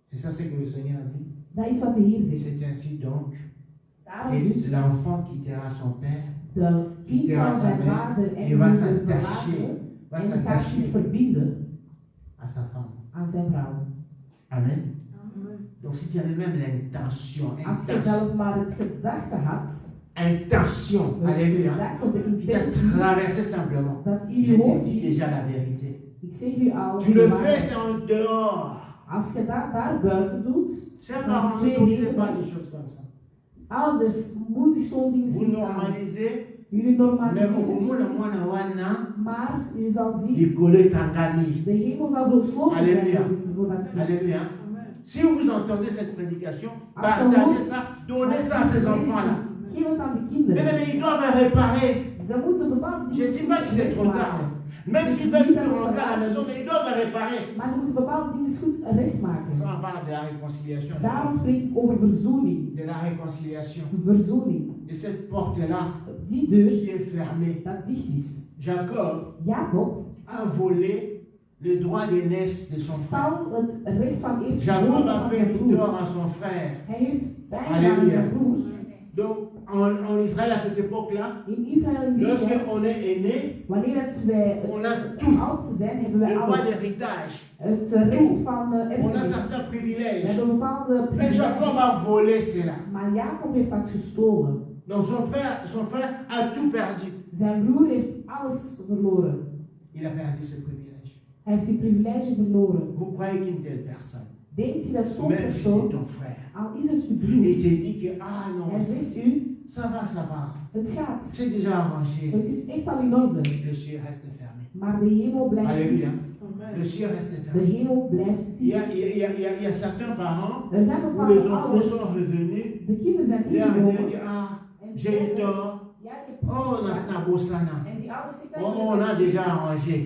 C'est ça ce que le Seigneur a dit. Dat is wat de Heer zegt. C'est ainsi donc Daarom que dus, l'enfant quittera son père, de kind zal zijn vader en il va moeder s'attacher, verlaten va en gaat zich s'attacher verbinden à sa femme. aan zijn vrouw. Amen. Donc si tu avais même l'intention, Als je zelf maar het gedachte had, intention, het alléluia, gedachte, de qui t'a intentie, traversé simplement, dat je in je te hoofd dis zit, déjà la vérité. ik zeg u al, Tu de le waarheid. fais, c'est en dehors. Als je dat daar buiten doet, Chers parents, ne commettez pas des choses comme ça. ouders, moet ik zo'n ding Vous zien. normalisez, Jullie mais au normaliseren, moins le mois wana, maar je zal zien, les collègues tangani. de hemel zal gesloten zijn Alléluia. voor dat kind. Alléluia. Si vous entendez cette prédication, partagez ça, donnez ça à ces enfants-là. Geef het aan de Mais, kinderen. mais ils doivent réparer. Ze moeten bepaalde Je ne dis pas que c'est trop tard. Même s'ils veulent plus rentrer à la maison, mais ils doivent réparer. Maar ze moeten bepaalde dingen goed recht maken. Ça, on parle de la réconciliation. Daarom spreek ik over verzoening. De la réconciliation. Verzoening. De cette porte-là Die deur qui est fermée. dat dicht is. Jacob Jacob a volé le droit d'aînesse de son frère. stal het recht van eerst Jacob van a fait zijn du broer. tort à son frère. Hij heeft pijn aan Alléluia. zijn broer. Donc, en Israël, à cette époque-là, In Israël in die tijd, lorsqu'on est aîné, wanneer wij on a het tout. oudste zijn, hebben wij Le droit alles. d'héritage. Het recht van On a erfenis. certains We privilèges. hebben bepaalde Mais Jacob privileges. a volé cela. Maar Jacob heeft dat gestolen. Donc son frère a tout perdu. Zijn broer heeft alles verloren. Il a perdu ce privilège. Hij heeft die privilege verloren. Vous croyez qu'une telle personne, Denkt u dat zo'n même si c'est persoon, ton frère, al is het uw il broer, te dit que, ah non, hij zegt u, ça va, het gaat. c'est déjà arrangé. Het is echt al in orde. Le ciel reste fermé. Maar de hemel blijft Alléluia. dicht. Le ciel reste De fermé. hemel blijft Il y a, dicht. il y a certains parents Er zijn où les bepaalde enfants ouders. sont revenus, De kinderen zijn les ingekomen. dire que, ah, En j'ai eu zeggen, tort. ja, ik heb Oh, precies gedaan. Nasnabosana. En die ouders zegt dat On a déjà arrangé.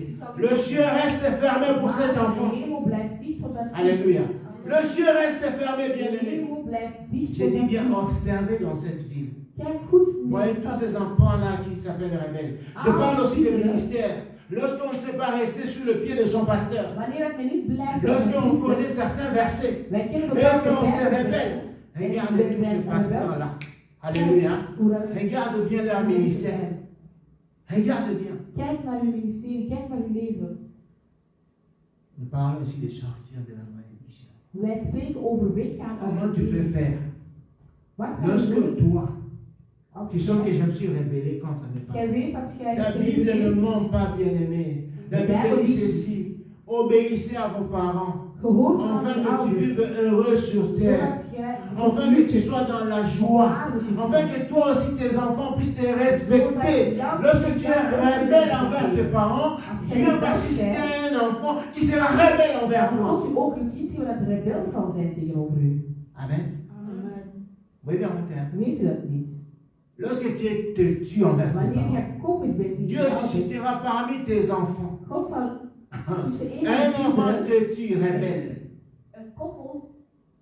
Le ciel reste fermé pour cet enfant. De hemel blijft dicht voor dat kind. Alléluia. Le ciel reste fermé, De bien-aimé. hemel blijft dicht J'ai voor dit dat bien, kind. observez dans cette ville. Kijk goed Vous naar voyez de tous stad. ces enfants-là qui s'appellent rebelles. Je parle aussi des ministères. Lorsqu'on ne sait pas rester sur le pied de son pasteur, Wanneer het me niet blijft. lorsqu'on connaît certains versets, Wij kennen et bepaalde qu'on se Bijbelversen. rebelle, regardez tous ces pasteurs-là. Alléluia. Regarde bien leur ministère. Regarde bien. Kijk naar uw ministerie, kijk naar uw leven. Nous parlons aussi de sortir de la malédiction. Wij spreken over weggaan uit Comment het tu peux leven. faire Wat ga je lorsque doen? toi, Als tu sens que je me suis rebellé contre mes jij parents? weet dat jij La Bible ne ment pas, bien-aimé. La Bible dit ceci. Obéissez à vos parents, gehoorzaam afin aan que tu ouders, vives heureux sur terre, zodat jij afin que tu sois dans la joie, afin que toi aussi tes enfants puissent te respecter. Lorsque tu es rebelle envers tes parents, Dieu va susciter un enfant qui sera rebelle envers dan toi. zult u ook een kind zien dat rebel zal zijn tegenover u. Amen. Oui, bien, mon père. Weet u dat niet? Lorsque tu te tues envers tes Wanneer parents, jij koppig bent tegen Dieu je ouders, suscitera parmi tes enfants God zal tussen un één enfant en te tue rebelle.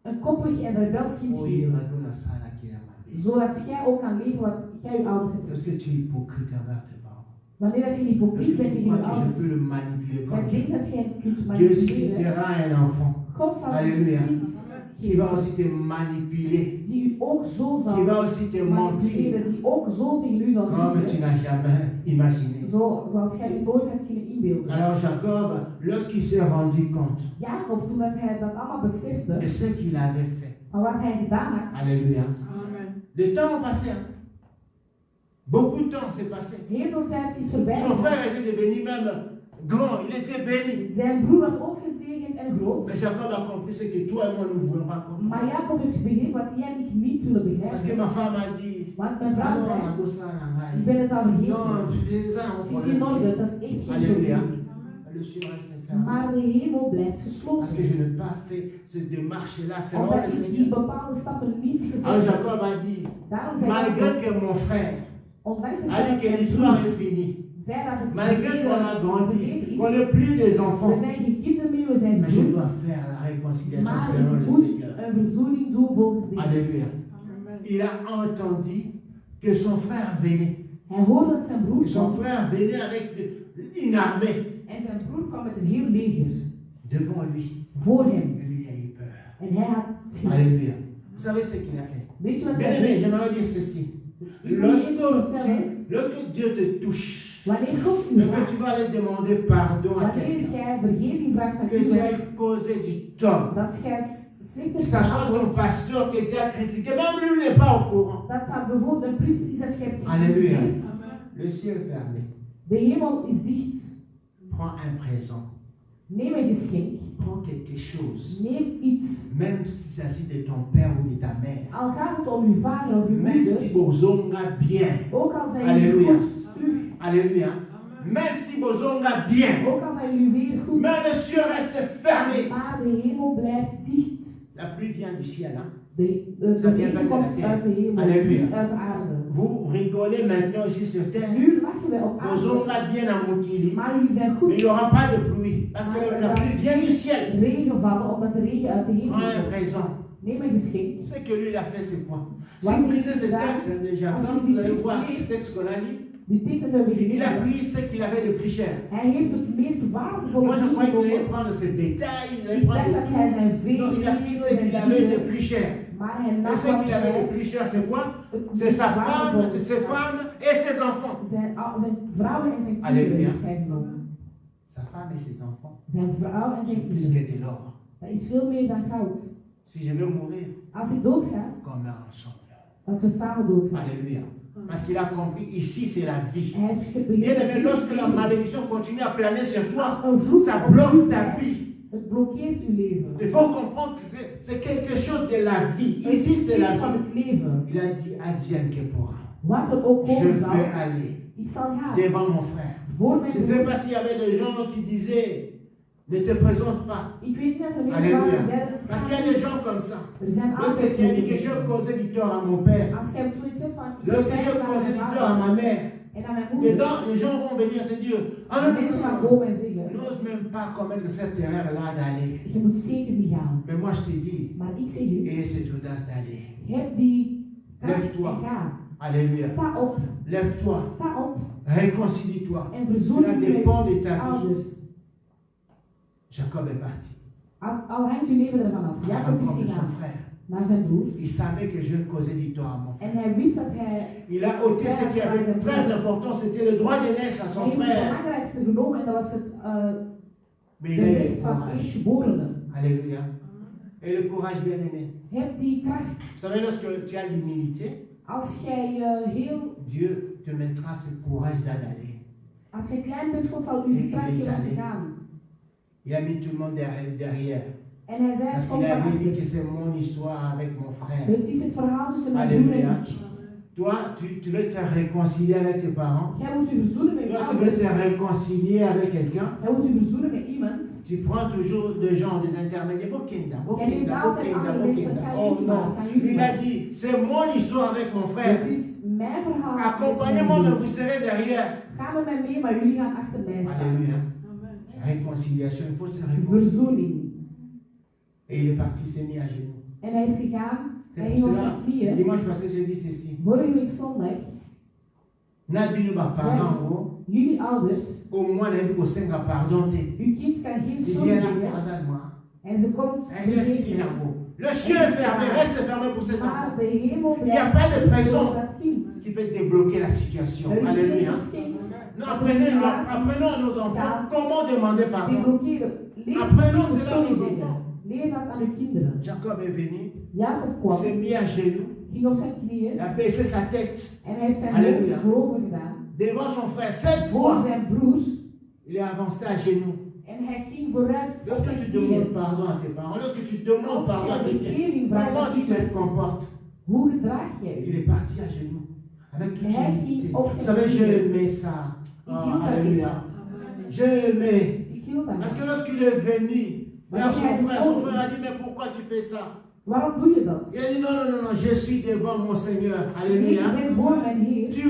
een koppig en rebels kind Oui, geven. Madonna Sala qui est ma vie. Zodat jij ook kan leven wat jij je ouders hebt. Lorsque tu es hypocrite envers tes parents, Wanneer dat je lorsque hypocriet bent tu tegen crois je que je peux ouders, le manipuler jij comme je denkt veux, dat jij kunt Dieu manipuleren. suscitera un enfant God zal Alléluia. een kind qui va aussi te manipuler, die u ook zo zal qui va aussi te mentir manipuleren, die ook zo tegen u zal comme tu zeggen, n'as jamais imaginé. zoals jij u nooit had kunnen inbeelden. Alors Jacob, lorsqu'il s'est rendu compte Jacob, toen dat hij dat allemaal besefte, de ce qu'il avait fait, van wat hij gedaan had, Alléluia. Le temps a passé. Hein. Beaucoup de temps s'est passé. heel veel tijd is voorbij Son gegaan. frère était devenu même grand, il était béni. Zijn broer was ook gezegend en groot. Mais Jacob a compris ce que toi et moi nous ne voulons pas comprendre. Maar Jacob heeft begrepen wat jij en ik niet willen Parce que begrijpen. ma femme a dit, Want mijn vrouw ah non, zei, on a beau ça, ik ben het al non, vergeten. c'est ça mon Het is in orde, problème. dat is echt geen Alléluia. probleem. Le ciel reste fermé. Maar de hemel blijft Parce que gesloten. je n'ai pas fait cette démarche-là selon Omdat le ik die Seigneur. bepaalde stappen niet Alors gezet heb. Jacob a dit, Daarom zei malgré Jacob, que mon frère ondanks het a dit feit que dat l'histoire mijn est finie, broer zei dat het malgré qu'on a grandi, qu'on n'est plus des we enfants, zijn geen kinderen meer, we zijn mais je broers. dois faire la réconciliation Maar selon ik le moet Seigneur. een verzoening doen volgens de Heer. Alléluia. Il a entendu que son frère venait. Hij hoorde dat zijn broer Et son kwam frère venait avec une armée en zijn broer kwam met een heel leger devant lui. voor hem. Et lui a eu peur. En hij had schrik. Alléluia. Vous savez ce qu'il a fait? Weet je wat Bien hij aimé, deed? j'aimerais dire ceci. Ik wil je even vertellen, Lorsque Dieu te touche, wanneer God u et que raakt, tu vas aller demander pardon à wanneer quelqu'un, jij vergeving vraagt aan que tu iemand, as causé du tort, dat jij slecht que hebt ce soit gedaan ton wordt, pasteur qui t'a critiqué, même lui n'est pas au courant. dat bijvoorbeeld een priester is dat jij hebt Alléluia. gekritiseerd. Le ciel fermé. De hemel is dicht. Prends un présent. Neem een geschenk. Prends quelque chose. Neem iets. Même s'il s'agit de ton père ou de ta mère. Al gaat het om uw vader of uw Même si moeder, bozonga bien. ook al zijn Alléluia. jullie goed terug, Alléluia. Même si bozonga bien. ook al zijn jullie weer goed, Mais le ciel reste fermé. maar de hemel blijft dicht. La pluie vient du ciel. Hein? De Ça vient pas regen de la komt terre. uit de hemel, Alléluia. niet uit de aarde. Vous rigolez maintenant ici sur terre. Nu lachen wij op aarde, Bozonga bien à Montili. maar jullie zijn Mais goed. il n'y aura pas de pluie. Parce que la pluie vient du ciel. Regen vallen omdat de regen uit de hemel Prends un komt. présent. Neem een geschenk. Ce que lui il a fait, c'est quoi? Si Ouais. vous lisez ce texte de Jacob, vous allez voir ce texte qu'on a lu. Die tekst hebben we Il a gelezen. pris ce qu'il avait de plus cher. Hij heeft het meest waardevolle Moi, je croyais qu'il allait meegenomen. prendre ses détails, il allait Ik prendre dacht dat hij zijn tout. Non, il a pris ce qu'il vee, avait de plus cher. maar hij Et nam ce qu'il avait de plus cher, c'est quoi? C'est sa femme, c'est ses femmes et ses enfants. Zijn vrouwen en zijn Alléluia. kinderen heeft hij genomen. Sa femme et ses enfants Zijn vrouw en zijn sont plus kinderen. que de l'or. Dat is veel meer dan goud. Si je veux mourir, Als ik doodga, comme ensemble. dat we samen doodgaan. Alléluia. Parce qu'il a compris, ici c'est la vie. Hij heeft Bien aimé, begrepen. lorsque la malédiction continue à planer sur toi, Een vloek ça op bloque u ta lijkt. vie. Het blokkeert uw leven. Il faut comprendre que c'est quelque chose de la vie. Ici c'est la Het is van vie. het leven. Il a dit, advienne que pourra. Wat er ook Je komen zal, vais aller ik zal gaan. devant mon frère. Voor mijn Je ne sais broer. pas s'il y avait des gens qui disaient, ne te présente pas. Ik weet niet dat er mensen Alléluia. waren die zeiden, Parce qu'il y a des gens comme ça. er zijn Lorsque altijd tu as dit que zo. je causais du tort à mon père, Als jij zoiets hebt van, ik lorsque je ben causais du mijn tort à ma mère, en En aan mijn moeder. Dedans, les gens vont venir te dire, ah non, Mensen gaan non, komen en zeggen, n'ose même pas commettre cette erreur-là d'aller. je moet zeker niet gaan. Mais moi je te dis, Maar ik zeg u, et cette audace d'aller. heb die kracht Lève-toi. en ga. Alléluia. Sta op, Lève-toi. sta op Réconcilie-toi. en Cela verzoen je dépend de met ta vie. ouders. Jacob est parti. Al hangt uw leven ervan af. À la Jacob is rencontre de son gegaan frère. naar zijn broer. Il savait que je causais du tort à mon frère. En hij wist dat hij Il a ôté ce qui avait très important, c'était le droit d'aînesse à son heeft het frère. belangrijkste genomen en dat was het Mais il a eu le recht van courage. eerstgeborene. Alléluia. Et le courage, bien aimé. Heb die kracht. Vous savez, lorsque tu as l'humilité, Als jij heel, Dieu te mettra ce courage là d'aller. als jij klein bent, God zal u de kracht geven om te gaan. Il a mis tout le monde derrière. En hij zei, Parce kom qu'il maar avait dit achter. que c'est mon histoire avec mon frère. Het is het verhaal tussen mijn broer Alléluia. en ik. Toi, tu veux te réconcilier avec tes parents. Jij moet u verzoenen met je Toi, tu veux ouders. te réconcilier avec quelqu'un. Jij moet u verzoenen met iemand. Tu prends toujours des gens, des intermédiaires. Bokinda, Bokinda, Ja, Bokinda, die Bokinda. baalt Oh en non. andere Lui, il a dit, c'est mon histoire avec mon frère. Het is mijn verhaal. Accompagnez-moi, mais vous serez derrière. Ga met mij mee, maar jullie gaan achter mij staan. Alléluia. Réconciliation, il faut se réconcilier. Verzoening. Et il est parti, il s'est mis à genoux. En hij is gegaan. C'est Hij pour ging op cela, zijn knieën. dimanche passé, j'ai dit ceci. Vorige week zondag. Nabinu ba parents, Jullie ouders. au moins, il faut se pardonner. Uw kind kan geen Il schuld vient là, hebben. pardonne-moi. En ze komt. Le ciel est fermé, reste fermé pour cet Maar enfant. de hemel Il n'y a pas de blijft raison voor dat kind. qui peut débloquer la situation. Er is geen Alléluia. geschenk. Non, apprenons à nos enfants comment demander pardon. Deblokkeren. Leer Apprenons dat cela à nos sorry enfants. zeggen. Leer dat aan uw kinderen. Jacob est venu, Jacob il kwam. s'est mis à genoux, Ging op zijn knieën. il a baissé sa tête En hij heeft zijn Halleluja. hoofd voorover gedaan. devant son frère. 7 Voor fois, zijn broers. il est avancé à genoux. En hij ging vooruit op Lorsque zijn tu knieën. demandes pardon à tes parents, lorsque tu demandes pardon à quelqu'un, comment tu te comportes? Hoe gedraag jij Il je? est parti à genoux, avec toute Mais humilité. il Vous savez, j'ai aimé ça. Oh, alléluia. J'ai aimé. Ik hield Parce daarvan. que lorsqu'il est venu vers son frère a dit, mais pourquoi tu fais ça? Waarom doe je dat? Il a dit, non, non, non, non, je suis devant mon Seigneur. Ik Alléluia. ben voor mijn Heer. Tu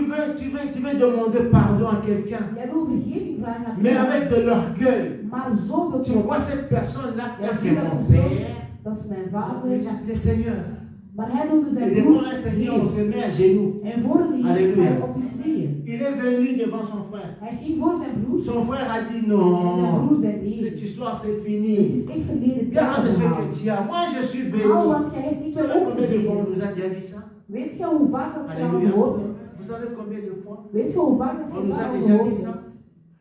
veux demander pardon à quelqu'un, Jij wil vergeving vragen aan mais iemand, avec de l'orgueil. maar zonder Tu trots. vois cette personne-là, Ja, là, zie c'est dat mon persoon, père. dat is mijn Il vader. l'appelait Seigneur. Maar hij noemde Et zijn devant broer un Seigneur, on Heer. se met à genoux. En voor een Heer Halleluja. ga je op je knieën. Il est venu devant son frère. Hij ging voor zijn broer. Son frère a dit En zijn non, broer zei nee. cette histoire c'est Het fini. is echt verleden tijd. Garde ce verhaal. que tu as. Moi je suis Hou béni. wat jij hebt. Ik Vous ben savez ook combien de fois on gezegend. nous a déjà dit ça? Weet je hoe vaak dat je al Alléluia. gehoord hebt? Vous savez combien de fois? Weet je hoe vaak dat On je nous a al déjà gehoord dit ça. hebt?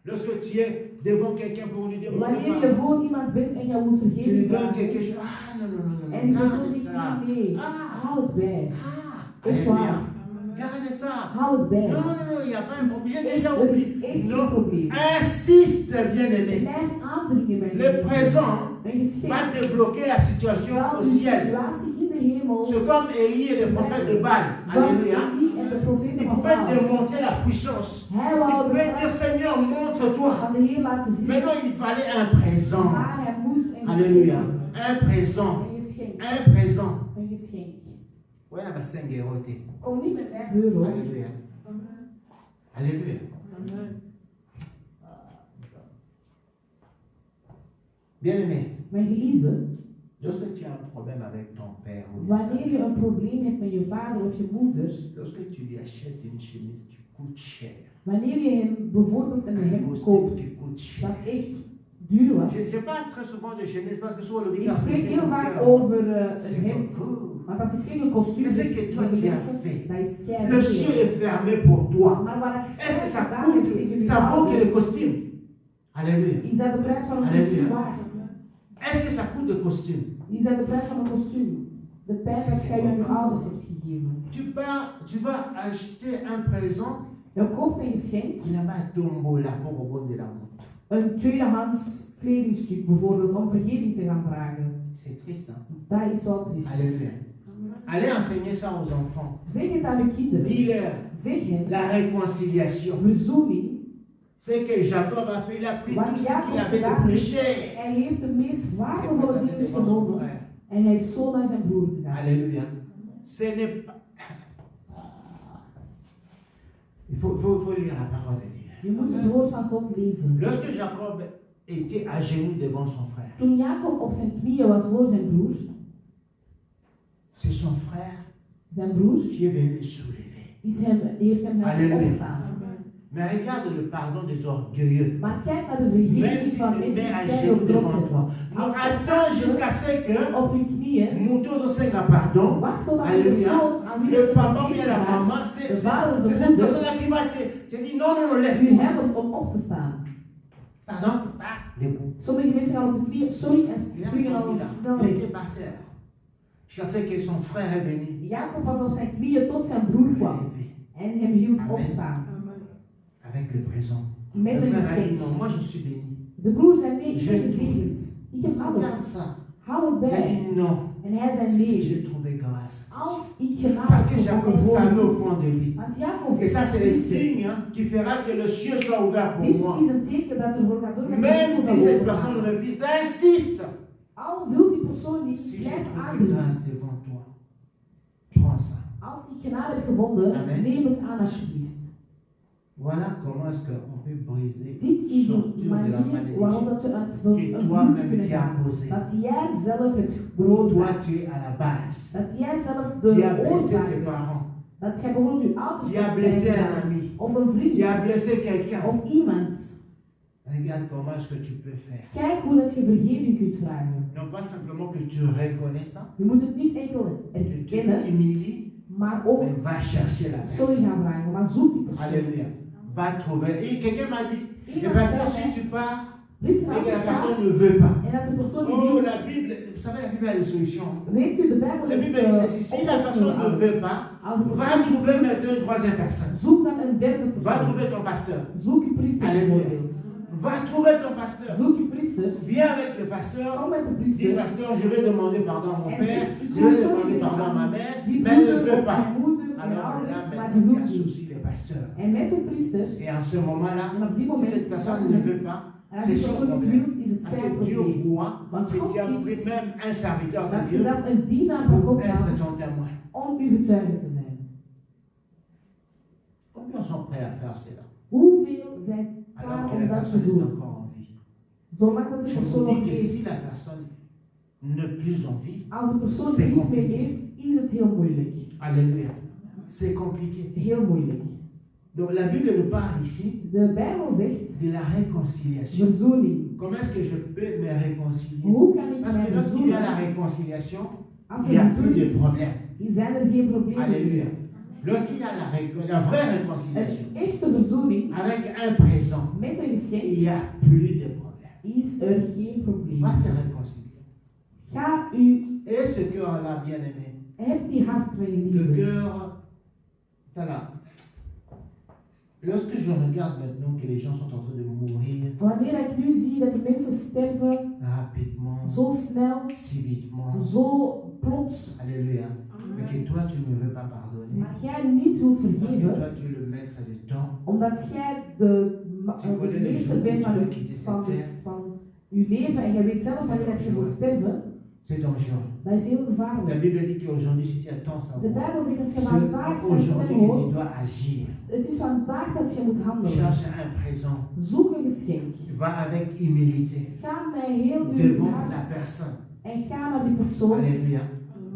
Lorsque tu es devant quelqu'un pour lui demander Wanneer je pardon, voor iemand bent en jij moet tu lui vergeving donnes quelque vragen. chose. Ah non, non, non, En die non, persoon garde zegt ça. nee, Ah, hou het bij. ah, Echt alléluia. waar. Gardez ça. Hou het bij. Non, non, non, il n'y a pas un problème. J'ai déjà Er is oublié. echt geen Non, probleem. insiste, bien-aimé. Blijf aandringen, mijn Le lieve. présent Een geschenk va débloquer la situation zal au de ciel. situatie in de hemel. C'est comme Élie et le prophète de Baal. Zoals Alléluia. Elie en de profeten Il van pouvait Baal. démontrer la puissance. Hij Il wou pouvait de dire, Seigneur, kracht montre-toi. van de Heer laten zien. Mais non, il fallait un présent. Maar hij moest een Alléluia. geschenk. Un présent. Een geschenk. Un présent. Een geschenk. Ouais, là, bah, 5 euros. Kom niet met 5 euro. Alléluia. Alléluia. Bien-aimé, Mijn geliefde, lorsque tu as un problème avec ton père, ou wanneer je een probleem hebt met je vader of je moeder, lorsque tu lui achètes une chemise qui coûte cher, wanneer je hem bijvoorbeeld een un hemd costume koopt qui coûte cher. dat echt duur was. Je parle très souvent de chemise parce que souvent le Ik week-end, spreek c'est heel vaak beaucoup. over een C'est hemd. beaucoup. Want als ik zeg een kostuum, Mais c'est que toi, dan tu denk as ik, fait. dat is Le ciel keihard. est fermé pour toi. Maar wat ik Est-ce que ça gedaan heb tegen coûte, jullie ça vaut que le ouders, costume? Alléluia. is dat de prijs van een Halleluja. kostuum waard? Est-ce que ça coûte le costume? Is dat de prijs van een kostuum? De prijs dat jij aan je ouders hebt gegeven. Tu vas acheter un présent, Je koopt een geschenk, il n'a pas tombola pour rebondir de l'amour. een tweedehands kledingstuk bijvoorbeeld, om vergeving te gaan vragen. C'est triste, hein? Dat is wel triest. Alléluia. Allez enseigner ça aux enfants. Zeg het aan uw kinderen. Dis-leur Zeg hen, la réconciliation. verzoening. C'est que Jacob a fait, il a pris Wat tout ce Jacob qu'il avait de gedaan plus heeft, cher. hij heeft de meest C'est waardevolle pour ça dingen qu'il est devant son genomen frère. en hij is zo naar zijn broer gegaan. Alléluia. Ce n'est pas. Il Il faut lire la parole de Dieu. Je moet het woord van God lezen. Lorsque Jacob était à genoux devant son frère, Toen Jacob op zijn knieën was voor zijn broer c'est son frère qui est venu le soulever. heeft hem Alléluia. opstaan. Mais regarde le pardon des orgueilleux. Maar kijk naar de Même vergeving si van c'est mensen bien à die jij genoux devant opdrokken. toi. Non, attends jusqu'à ce que Op hun knieën. Mouton se un pardon. Wacht totdat de Alléluia. persoon aan wie Le je papa ou vergeven la hebt, maman, c'est de vader, de cette moeder, personne-là qui va te dire non, non, u lève-toi. helpt om op te staan. Pardon? Ah, debout. Sommige mensen gaan op de knieën, sorry, en Il a springen al entendu là. snel. Il était par terre. Jusqu'à ce que son frère est venu. Jacob was op zijn knieën tot zijn broer kwam Levé en hem hield Amen. opstaan. avec le présent. Met Le een frère a dit geschenk. non, moi je suis béni. De broer zei nee, ik Je ben doe. gezegend. Ik heb Regarde alles. ça. Hou het Il a bij. dit non, En hij zei si nee. j'ai trouvé grâce. Als ik genade Parce que Jacob savait au gevonden fond de lui. want Jacob Et ça, c'est le wist, signe hein, qui fera que le ciel soit ouvert pour dit moi. is een teken dat ervoor gaat zorgen dat Même de si hemel zal cette personne opengaan. refuse, insiste. Al wil die persoon niet, Si j'ai blijf trouvé aandringen. grâce devant toi, prends ça. Als ik genade heb gevonden, Amen. neem het aan alsjeblieft. Voilà comment est-ce qu'on peut briser, Dit is sortir de de la manier waarop malédiction dat we uit que een toi-même vloek kunnen tu as gaan. causée. Dat jij zelf hebt Ou toi veroorzaakt. tu es à la base. Dat jij zelf Tu as de blessé oorzaak tes bent. parents. Dat jij bijvoorbeeld je ouders Tu as hebt blessé un gedaan. ami. Of een vriend. Tu as blessé quelqu'un. Of iemand. Regarde comment est-ce que tu peux faire. Kijk hoe dat je vergeving kunt vragen. Non pas simplement que tu reconnais ça, Je moet het niet enkel que tu erkennen, humilies, maar ook mais va chercher la sorry personne. gaan vragen. Maar zoek die persoon. Alléluia. Va trouver. Et quelqu'un m'a dit, et Iemand pasteur, zei si mij, tu pars Priester, et als que la je gaat personne ne veut pas. en dat de persoon Oh, niet la Bible, vous savez, la Bible a des solutions. weet u, de Bijbel La Bible heeft dit ceci, si la personne ne veut pas, als de va persoon niet trouver wil, maintenant une troisième personne. zoek dan een derde Va persoon. trouver ton pasteur. Zoek je priester Alléluia. bijvoorbeeld. Va trouver ton pasteur. Zoek je priester. Viens avec le pasteur. Kom met de Dis, priester. pasteur, je vais demander pardon à mon En père, zeg, ik je wil vais sorry demander zeggen pardon à ma aan mère, die mais elle ne broeder veut of pas. mijn moeder, mijn Alors là, ouders, maar die maintenant, tu wil niet. associes les pasteurs. En met de priester, Et en ce moment-là, en op die si moment, cette personne ne veut pas, en als c'est die son persoon niet problème. wil, is het Parce zijn que Dieu probleem. voit Want que God tu as pris ziet même un serviteur de dat je Dieu zelf een dienaar van pour God être bent ton témoin. om uw getuige te zijn. Combien sont prêts à faire cela? Hoeveel zijn Alors klaar que om la dat te personne est doen? encore en vie. Zolang dat de Je vous persoon nog dis que si leeft. la personne n'est plus en vie, Als de persoon c'est niet meer compliqué. leeft, is het heel moeilijk. Alléluia, c'est compliqué. Heel moeilijk. Donc la Bible nous parle ici De Bijbel zegt de la réconciliation. verzoening. Comment est-ce que je peux me réconcilier? Hoe kan ik Parce mij que lorsqu'il y a la verzoenen? réconciliation, Als il n'y a er plus de verzoening problème. is, zijn er geen problemen. Alléluia. Lorsqu'il y a la vraie Een réconciliation, echte verzoening avec un présent, met een geschenk il n'y a plus de problème. is er geen probleem. Va te réconcilier. Ga u, Et ce cœur-là, bien-aimé, heb die hart mijn le liefde. cœur, voilà. Lorsque je regarde maintenant que les gens sont en train de mourir Wanneer ik nu zie dat de mensen sterven, rapidement, zo snel, subitement, zo plots, alléluia, mais que toi tu ne veux pas pardonner, maar jij niet wilt parce que vergeven, toi tu es le maître des temps, omdat jij de tu connais les meester jours où bent tu dois quitter van cette terre, je leven en jij weet zelf wanneer dat je wilt sterven, c'est dangereux. dat is heel La gevaarlijk. Bible dit qu'aujourd'hui, si tu attends De savoir, Bijbel zegt als je c'est vandaag zijn aujourd'hui stem que tu hoort, dois agir. het is vandaag dat je moet handelen. Cherche un présent, Zoek een geschenk. va avec humilité Ga met heel uw devant la hart personne. en ga naar die persoon. Alléluia.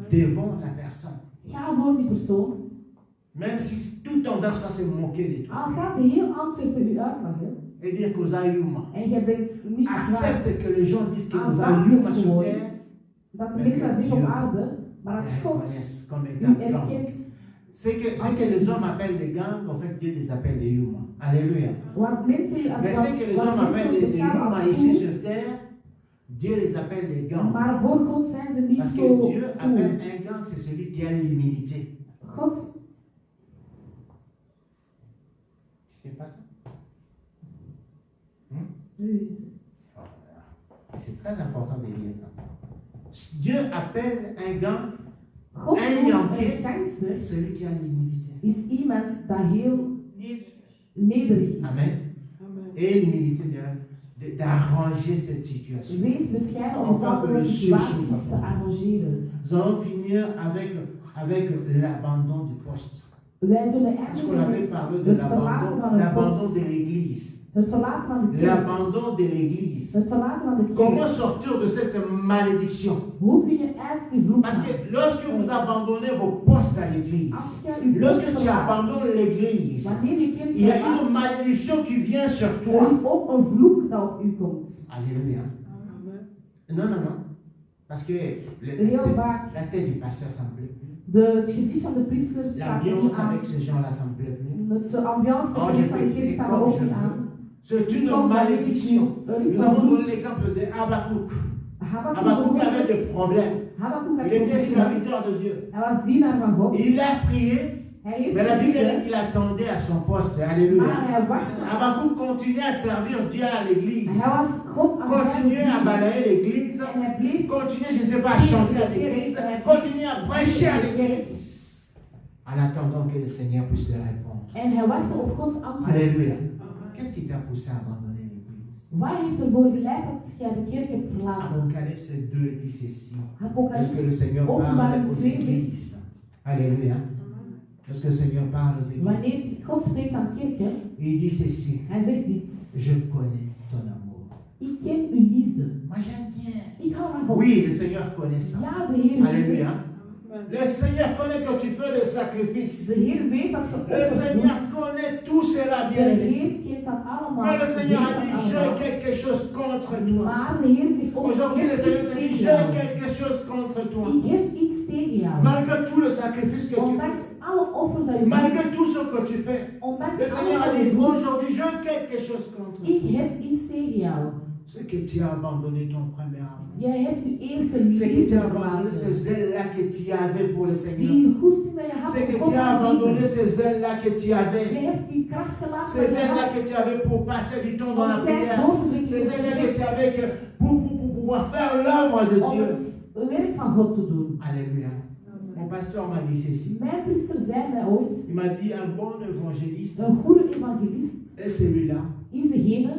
Devant la personne. Ga voor die persoon. Même si tout en va se moquer de toi. Al gaat heel Antwerpen u uitlachen Et dire que Yuma. en jij bent niet zwaar. Accepte que les gens disent que Aanvaard Yuma het sur gewoon. terre. Dat de mensen dat zeggen op aarde, maar als God Reconnaissent comme u étant gang. erkent, C'est que les hommes appellent des gangs, en fait Dieu les appelle des Yuma. Alléluia. wat mensen als Mais c'est que les wat hommes appellent mensen des beschouwen Yuma als ici cool, sur terre, Dieu les appelle des gangs. maar voor God zijn ze niet Parce zo que Dieu cool. appelle un gang, c'est celui qui a l'humilité. God, Tu sais pas ça? C'est très important de lire ça. Dieu appelle un gang, God un noemt Yankee, een gangster celui qui a l'humilité. is iemand dat heel nederig is. Amen. Et l'humilité d'arranger cette situation. Wees bescheiden om Enfin, que le bepaalde ciel situaties s'ouvre. te arrangeren. Nous allons finir avec l'abandon du poste. Wij zullen Parce qu'on eindigen avait met parlé de het verlaten van het l'abandon post. de l'église. Het verlaten van de kerk. L'abandon de l'église. Het verlaten van de Comment kerk. sortir de cette malédiction? Hoe kun je uit die vloek Parce que gaan? lorsque vous abandonnez vos postes à l'église, Als je uw post lorsque tu verlaat, abandonnes l'église, wanneer je kerk il y a une verlaat, malédiction qui vient sur er toi. is ook een vloek dat op u komt. Alléluia. Non, non, non. Parce que Heel vaak, la tête du pasteur ça me plaît plus. het gezicht van de priester staat er niet L'ambiance aan. avec ces gens-là, ça me plaît plus. De ambiance met Oh, de je mensen van de fais kerk staan er comme ook je niet aan. veux. C'est une Comme malédiction. er is Nous een avons vloek. donné l'exemple de Habakkuk. Habakkuk avait des problèmes. Habakkuk had Il était problemen. serviteur de Dieu. Hij was dienaar van God. Il a prié, Hij heeft mais la Bible dit gebeden, qu'il attendait à son poste. maar Alléluia. hij wachtte. Habakkuk continuait à servir Dieu à l'église. Hij was God aan het Continuait à dienen. balayer l'église. En hij bleef Continuait, je ne sais pas, à chanter à l'église. Continuait à prêcher à l'église. En attendant que le Seigneur puisse te répondre. En hij wachtte op Gods antwoord. Alléluia. Qu'est-ce qui t'a poussé à abandonner l'église? Wat heeft ervoor geleid dat jij de kerk hebt verlaten? Apocalypse 2 dit ceci. Lorsque le Apocalypse, Seigneur parle openbaring aux 2 zegt, églises. Alléluia. Lorsque le Seigneur parle aux églises, wanneer God spreekt aan kerken, il dit ceci. hij zegt dit. Je connais ton amour. Ik ken uw liefde. Moi j'aime bien. Ik hou van God. Oui, le Seigneur connaît ça. Ja, de Heer weet Alléluia. het. Le Seigneur connaît que tu fais des sacrifices. De Heer weet dat je Le offers Seigneur doet. connaît tout cela, De bien aimé. Heer kent dat allemaal. Mais le Seigneur a Weet dit, dat j'ai allemaal. quelque chose contre toi. Maar de Heer zegt ook, Aujourd'hui, le ik Seigneur heb te dit, iets j'ai tegen jou. quelque chose contre toi. Ik heb iets tegen jou. Malgré tout le sacrifice que tu fais, Ondanks alle offers dat je malgré doet, tout ce que tu fais, ondanks le alles Seigneur a wat je dit, doet, aujourd'hui, j'ai quelque chose contre toi. ik heb iets tegen jou. C'est que tu as abandonné ton premier amour. Jij hebt je eerste C'est que tu liefde as abandonné ce verlaten. zèle-là que tu avais pour le Seigneur. Die goesting dat je had C'est que voor tu God as te abandonné dienen. ce zèle-là que tu Je avais. hebt die kracht gelaten Ce dat je zèle-là had que tu avais pour passer du temps dans la om tijd prière. door te brengen Ce in zèle-là het que tu gebed, avais pour pouvoir faire l'œuvre de Dieu. om het werk van God te doen. Alléluia. Mon pasteur m'a dit ceci. Mijn priester zei mij ooit, Il m'a dit un bon évangéliste een goede evangelist est celui-là is degene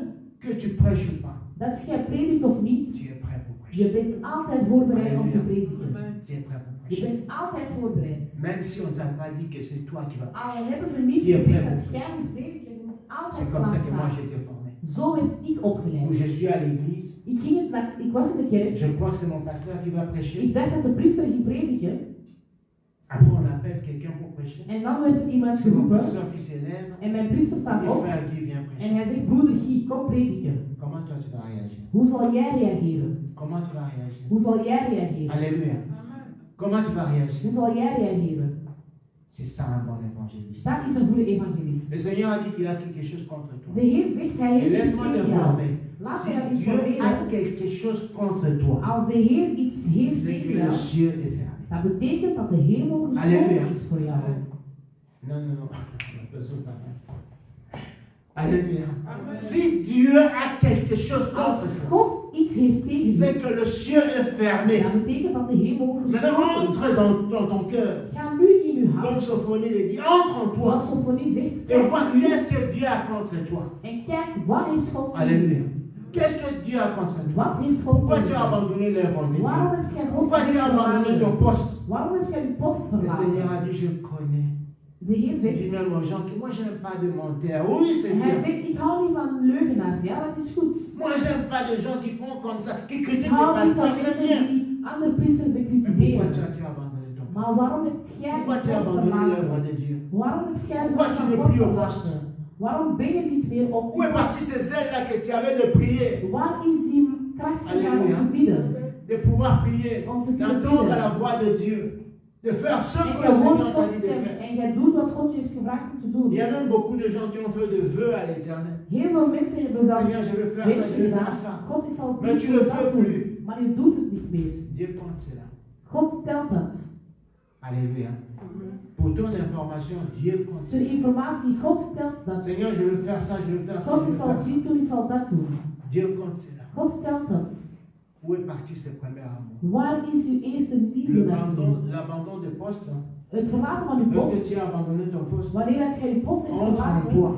que tu prêches ou pas. dat jij predikt of niet, Tu es prêt pour je prêcher. bent altijd voorbereid om te prediken. Tu es prêt pour Je prêcher. bent altijd voorbereid. Même si on ne t'a pas dit que c'est toi qui vas Al prêcher. hebben ze niet Die gezegd heeft dat jij moet prediken, je moet altijd C'est comme ça que moi klaarstaan. j'ai été formé. Zo werd ik Où opgeleid. je suis à l'église, Ik was in de kerk. je crois que c'est mon pasteur qui va prêcher. Ik dacht dat de priester ging prediken. Après on appelle quelqu'un pour prêcher. En dan werd er iemand C'est mon geroepen. pasteur qui s'élève. En mijn priester Et staat op. frère Guy vient En prêcher. hij zegt, broeder Guy, kom prediken. Comment toi tu vas réagir? Hoe zal jij reageren? Comment tu vas réagir? Hoe zal jij reageren? Alléluia. Comment tu vas réagir? Hoe zal jij reageren? C'est ça un bon évangéliste. Dat is een goede evangelist. Le Seigneur a dit qu'il a quelque chose contre toi. De Heer zegt, hij Et heeft iets laisse-moi tegen jou. t'informer. Laat Si mij jou Dieu a informeren. quelque chose contre toi, Als de Heer iets heeft c'est tegen que le jou, ciel est fermé. dat betekent dat de hemel Halleluja. gesloten is voor jou. Non, non, non. Alléluia. Si Dieu a quelque chose Als contre toi, God iets heeft tegen c'est je, que le ciel est fermé. dat betekent dat de hemel Maintenant, gesloten is. entre dans ton cœur. Ga nu in uw Comme hart, Sophonie le dit, entre en toi zoals Sophonie zegt, et kijk vois nu qu'est-ce que Dieu a contre toi. en kijk wat heeft God voor je. Alléluia. Qu'est-ce que Dieu a contre toi? Wat heeft God Pourquoi voor tu as je? abandonné l'œuvre de Waarom Dieu? heb jij God Pourquoi tu as abandonné ton poste? Waarom heb jij je post Le Seigneur verlaten? a dit, je connais. De Heer Il dit zegt, même aux gens que moi j'aime pas de mentir. Oui, c'est en hij bien. zegt, ik hou niet van leugenaars. Ja, dat is goed. Moi j'aime pas de gens qui font comme ça, qui Ik critiquent les hou niet van pasteurs, c'est mensen bien. die andere priesters Mais pourquoi bekritiseren. tu as abandonné ton poste? Maar waarom heb jij Pourquoi je tu as post abandonné l'œuvre verlaten? de Dieu? Waarom heb jij Pourquoi het tu van n'es God plus au poste? verlaten? Waarom ben je niet meer op Où est parti ces ailes-là que tu avais de prier, Waar is die kracht gegaan om Halleluja. te bidden? de pouvoir prier, Om te kunnen d'entendre bidden. la voix de Dieu, de faire ce En que jij le hoort Seigneur t'a Gods dit de stem faire. en jij doet wat God je heeft gevraagd om te doen. Il y a même beaucoup de gens qui ont fait de vœux à l'éternel. Heel veel mensen hebben zelf Seigneur, je veux faire ça, wensen je veux gedaan. faire ça. God is al Mais tu dit le dat fais doen, plus. maar je doet het niet meer. Dieu compte cela. God telt dat. Alléluia. Pour ton information, Dieu compte Ter cela. informatie, God telt dat. Seigneur, je veux faire ça, je veux faire ça, God je veux is al faire ça. dit toen, is al dat doen. Dieu compte cela. God telt dat. Où est parti ce premier amour? Waar is uw eerste liefde naartoe? L'abandon de poste. Het verlaten van uw Lorsque post. tu as abandonné ton poste, Wanneer dat jij je post hebt entre en verlaten, toi.